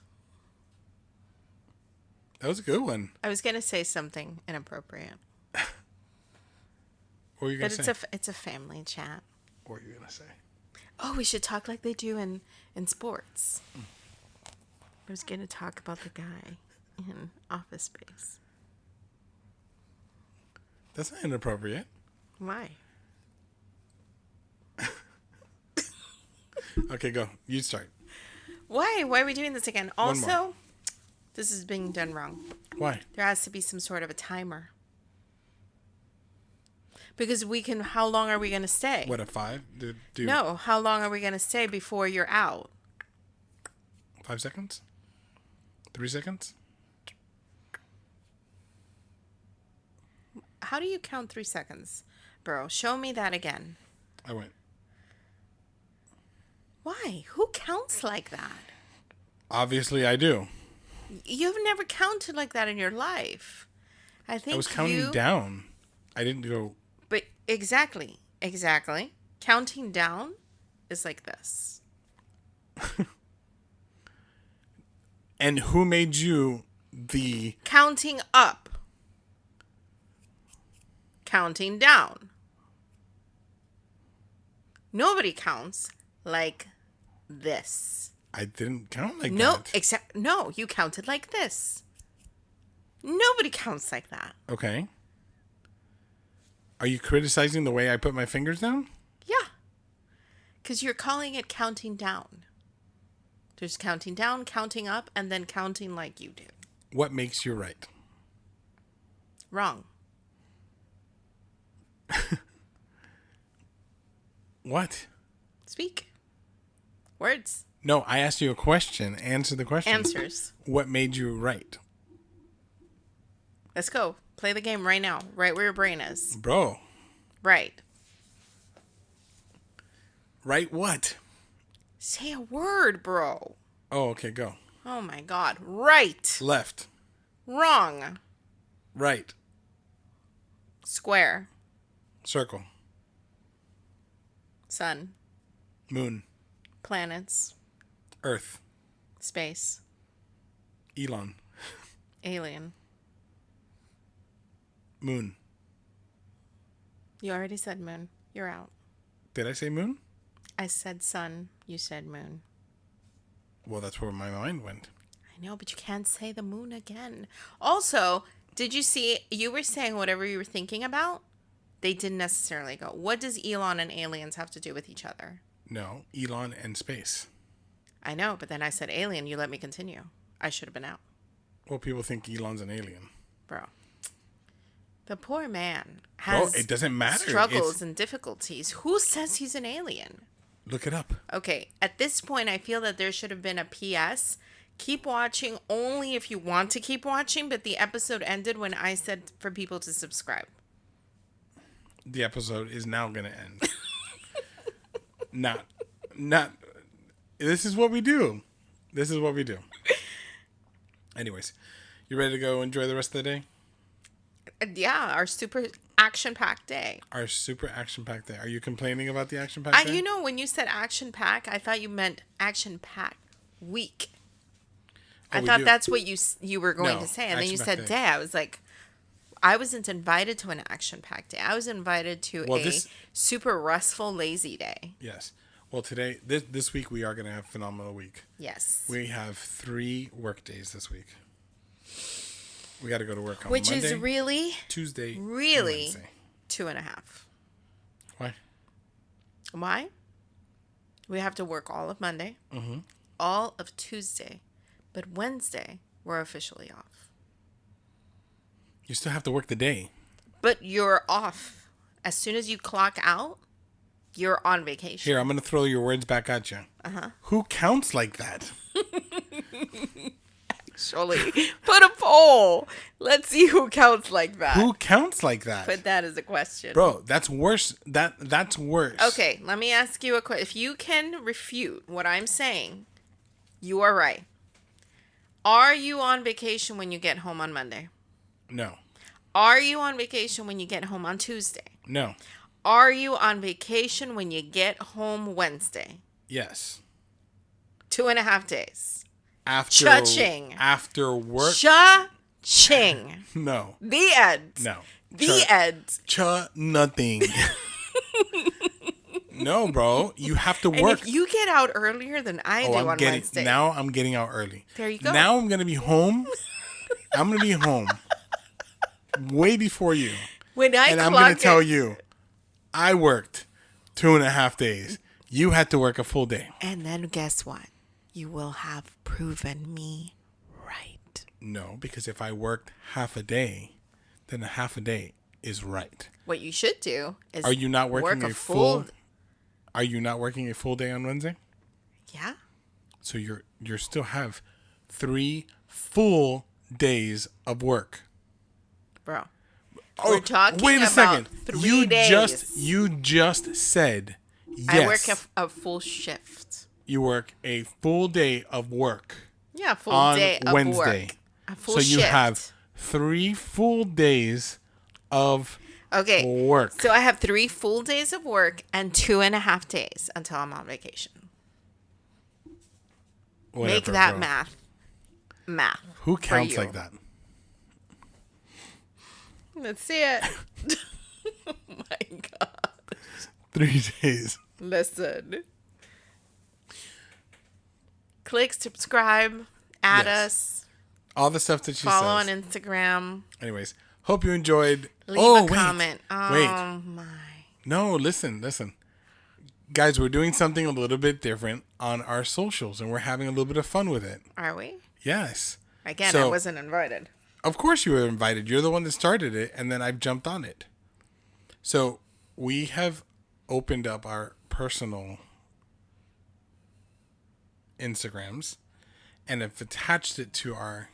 That was a good one. I was going to say something inappropriate. What were you going But to say? it's a family chat. What were you going to say? Oh, we should talk like they do in sports. I was going to talk about the guy in Office Space. That's not inappropriate. Why? Okay, go. You start. Why? Why are we doing this again? One Also, more. this is being done wrong. Why? There has to be some sort of a timer. Because how long are we going to stay? What, a 5? No, how long are we going to stay before you're out? 5 seconds? 3 seconds? How do you count 3 seconds, bro? Show me that again. I went. Why? Who counts like that? Obviously, I do. You've never counted like that in your life. I think I was counting down. I didn't go. But exactly. Counting down is like this. And who made you the... Counting up. Counting down. Nobody counts like this. I didn't count like No, that. no, you counted like this. Nobody counts like that. Okay. Are you criticizing the way I put my fingers down? Yeah. Because you're calling it counting down. There's counting down, counting up, and then counting like you do. What makes you right? Wrong. What? Speak. Words. No, I asked you a question. Answer the question. Answers. What made you right? Let's go. Play the game right now. Right where your brain is. Bro. Right. Right what? Say a word, bro. Oh, okay, go. Oh my God. Right. Left. Wrong. Right. Square. Circle. Sun. Moon. Planets. Earth. Space. Elon. Alien. Moon. You already said moon. You're out. Did I say moon? I said sun. You said moon. Well, that's where my mind went. I know, but you can't say the moon again. Also, did you see, you were saying whatever you were thinking about? They didn't necessarily go. What does Elon and aliens have to do with each other? No, Elon and space. I know, but then I said alien. You let me continue. I should have been out. Well, people think Elon's an alien. Bro. The poor man has it doesn't matter. struggles and difficulties. Who says he's an alien? Look it up. Okay, at this point, I feel that there should have been a PS. Keep watching only if you want to keep watching, but the episode ended when I said for people to subscribe. The episode is now going to end. Not. This is what we do. Anyways, you ready to go enjoy the rest of the day? Yeah, our super action-packed day. Our super action-packed day. Are you complaining about the action-packed day? You know, when you said action-pack, I thought you meant action-pack week. I thought that's what you were going to say. And then you said day. I was like, I wasn't invited to an action-packed day. I was invited to super restful, lazy day. Yes. Well, today, this week, we are going to have a phenomenal week. Yes. We have 3 work days this week. We got to go to work on Which Monday, is really, Tuesday, really and Wednesday. 2.5. Why? Why? We have to work all of Monday, all of Tuesday, but Wednesday, we're officially off. You still have to work the day. But you're off. As soon as you clock out, you're on vacation. Here, I'm going to throw your words back at you. Who counts like that? actually. Put a poll. Let's see who counts like that. Who counts like that? Put that as a question. Bro, that's worse. That's worse. Okay, let me ask you a question. If you can refute what I'm saying, you are right. Are you on vacation when you get home on Monday? No. Are you on vacation when you get home on Tuesday? No. Are you on vacation when you get home Wednesday? Yes. 2.5 days. After Cha-ching. After work. Cha-ching. No. The end. No. The end. Nothing. No, bro. You have to And work. if you get out earlier than I do on Wednesday. Now I'm getting out early. There you go. Now I'm going to be home. I'm going to be home way before you. And I'm going to tell you, I worked 2.5 days. You had to work a full day. And then guess what? You will have proven me right. No, because if I worked half a day, then a half a day is right. What you should do is Are you not working work a full? Are you not working a full day on Wednesday? Yeah. So you still have 3 full days of work. Bro. We're talking wait a about second. 3 days. You just said yes. I work a full shift. You work a full day of work. Yeah, full on day of Wednesday. work. A full so shift. You have 3 full days of work. So I have 3 full days of work and 2.5 days until I'm on vacation. Whatever, Make that bro. math. Who counts like that? Let's see it. Oh my God. 3 days. Listen. Click subscribe. Add us. All the stuff that she Follow says. on Instagram. Anyways, hope you enjoyed. Leave a comment. Oh Wait. my. No, listen. Guys, we're doing something a little bit different on our socials, and we're having a little bit of fun with it. Are we? Yes. Again, So- I wasn't invited. Of course you were invited. You're the one that started it, and then I've jumped on it. So we have opened up our personal Instagrams and have attached it to our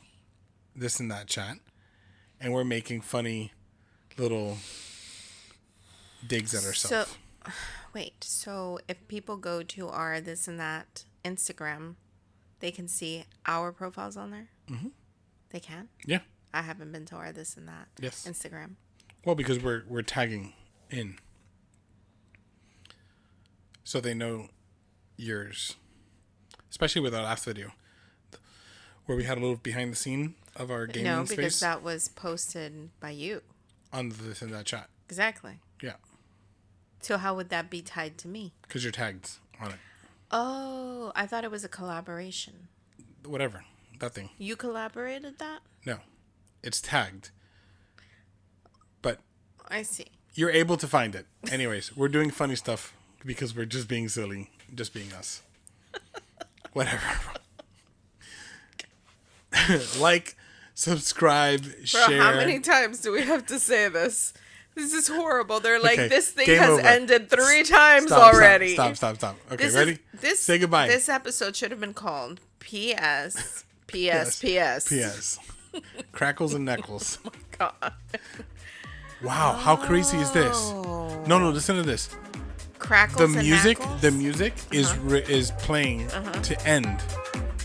this and that chat, and we're making funny little digs at ourselves. So if people go to our this and that Instagram, they can see our profiles on there? Mm-hmm. They can? Yeah. I haven't been to our this and that Instagram. Well, because we're tagging in, so they know yours. Especially with our last video, where we had a little behind the scene of our gaming space. No, because that was posted by you. On this and that chat. Exactly. Yeah. So how would that be tied to me? Because you're tagged on it. Oh, I thought it was a collaboration. Whatever. That thing. You collaborated that? No. It's tagged. But I see. you're able to find it. Anyways, we're doing funny stuff because we're just being silly. Just being us. Whatever. Like, subscribe, share. How many times do we have to say this? This is horrible. They're like, Okay, this thing game has over. ended 3 times Stop, already. Stop. Okay, ready? Say goodbye. This episode should have been called P.S. P.S. Crackles and Neckles. Oh my God. Wow, how crazy is this? No, listen to this. Crackles The and music Knackles? is playing to end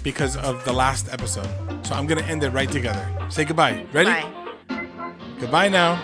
because of the last episode. So I'm gonna end it right together. Say goodbye. Ready? Bye. Goodbye now.